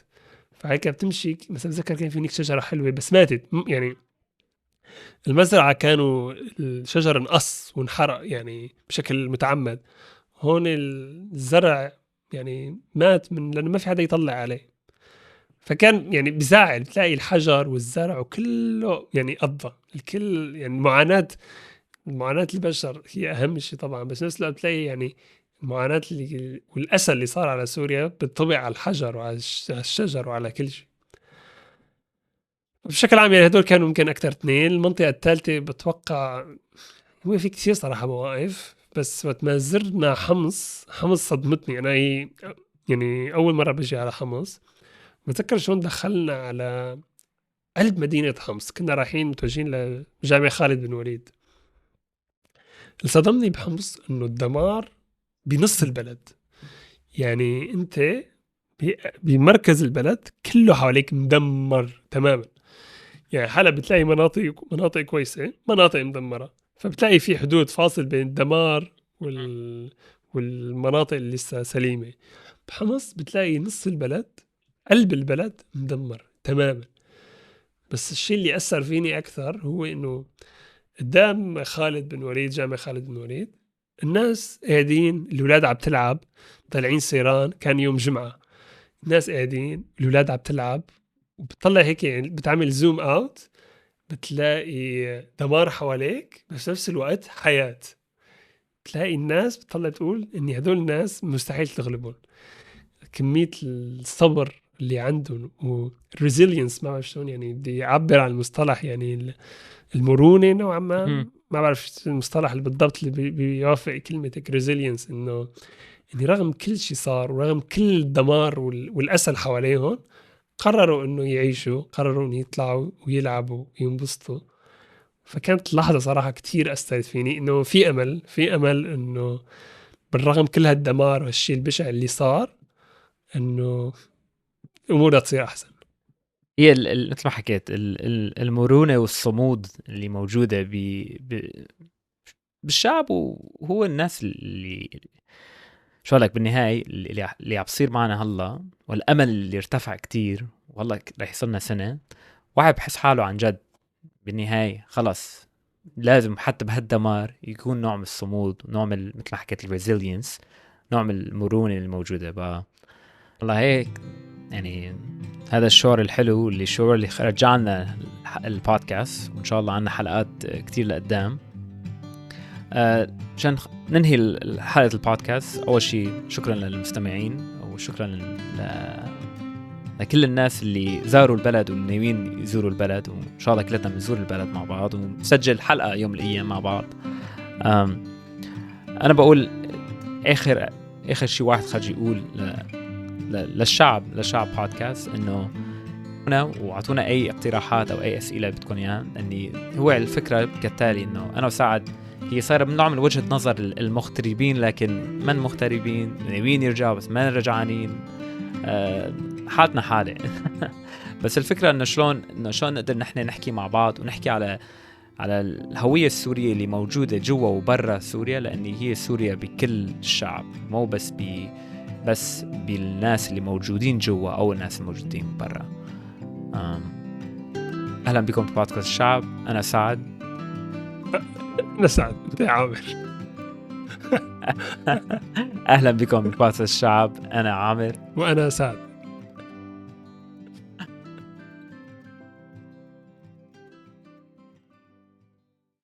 فهيك بتمشي مثلا بتذكر كان في هنيك شجرة حلوة بس ماتت، يعني المزرعة كانوا الشجر انقص وانحرق يعني بشكل متعمد. هون الزرع يعني مات من لأنه ما في حدا يطلع عليه. فكان يعني بزعل تلاقي الحجر والزرع وكله يعني قضى الكل، يعني معاناة البشر هي أهم شيء طبعا، بس نفس الوقت تلاقي يعني المعاناة اللي والأسى اللي صار على سوريا بتطبع على الحجر وعلى الشجر وعلى كل شيء. بشكل عام يعني هدول كانوا يمكن أكتر اثنين. المنطقة الثالثة بتوقع هو في كثير صراحة مواقف، بس وقت ما زرنا حمص صدمتني أنا. يعني أول مرة بجي على حمص، بتذكر شلون دخلنا على قلب مدينة حمص، كنا رايحين متوجهين لجامع خالد بن وليد. اللي صدمني بحمص إنه الدمار بنص البلد. يعني أنت بمركز البلد كله حواليك مدمر تماما. يعني حلب بتلاقي مناطق كويسة، مناطق مدمرة، فبتلاقي في حدود فاصل بين الدمار والمناطق اللي لسه سليمة. بحمص بتلاقي نص البلد، قلب البلد مدمر تماما. بس الشيء اللي أثر فيني أكثر هو إنه قدام خالد بن وليد، جامع خالد بن وليد، الناس قاعدين، الأولاد عم تلعب، طالعين سيران، كان يوم جمعة، الناس قاعدين، الأولاد عم تلعب، وبتطلع هيك يعني بتعمل زوم أوت، بتلاقي دمار حواليك بس نفس الوقت حياة. تلاقي الناس بتطلع تقول إني هدول الناس مستحيل تغلبهم. كمية الصبر اللي عندهم والريزيلينس، ما بعرف شلون يعني بدي أعبر عن المصطلح، يعني المرونة نوعا ما بعرف المصطلح اللي بالضبط اللي بيوافق كلمتك ريزيلينس. إنه رغم كل شيء صار ورغم كل الدمار والأسى حواليهم قرروا إنه يعيشوا، قرروا إنه يطلعوا ويلعبوا وينبسطوا. فكانت لحظة صراحة كتير أثّرت فيني إنه في أمل إنه بالرغم كل هالدمار وهالشي البشع اللي صار إنه أمورها تصير أحسن. هي مثل ما حكيت المرونة والصمود اللي موجودة بالشعب، وهو الناس اللي شو لك بالنهاية اللي عم بصير معنا هلا، والأمل اللي ارتفع كتير، والله رح يصلنا سنة واحد بحس حاله عن جد بالنهاية خلص لازم حتى بهالدمار يكون نوع من الصمود، نوع من مثل ما حكيت الريزيلينس، نوع من المرونة الموجودة بقى. والله هيك يعني هذا الشعور الحلو الشعور اللي رجعنا البودكاست، وإن شاء الله عنا حلقات كتير لقدام. عشان ننهي حلقة البودكاست، أول شيء شكرا للمستمعين، وشكرا لكل الناس اللي زاروا البلد والناويين يزوروا البلد، وإن شاء الله كلنا بنزور البلد مع بعض ونسجل حلقة يوم من الأيام مع بعض. أنا بقول آخر شيء واحد خرج يقول للشعب بودكاست إنه وعطونا أي اقتراحات أو أي أسئلة بدكم إياها. أني هو الفكرة كالتالي، إنه أنا وسعد هي صايرة من نوع من وجهة نظر المغتربين، لكن من مغتربين ناويين يرجعوا بس ما رجعانين، حالتنا حالة. بس الفكرة إنه شلون نقدر نحن نحكي مع بعض ونحكي على الهوية السورية اللي موجودة جوا وبرا سوريا، لأن هي سوريا بكل الشعب، مو بس بالناس اللي موجودين جوا أو الناس الموجودين برا. أهلا بكم في بودكاست الشعب. أنا سعد. أنت عامر. أهلا بكم في بودكاست الشعب. أنا عامر وأنا سعد.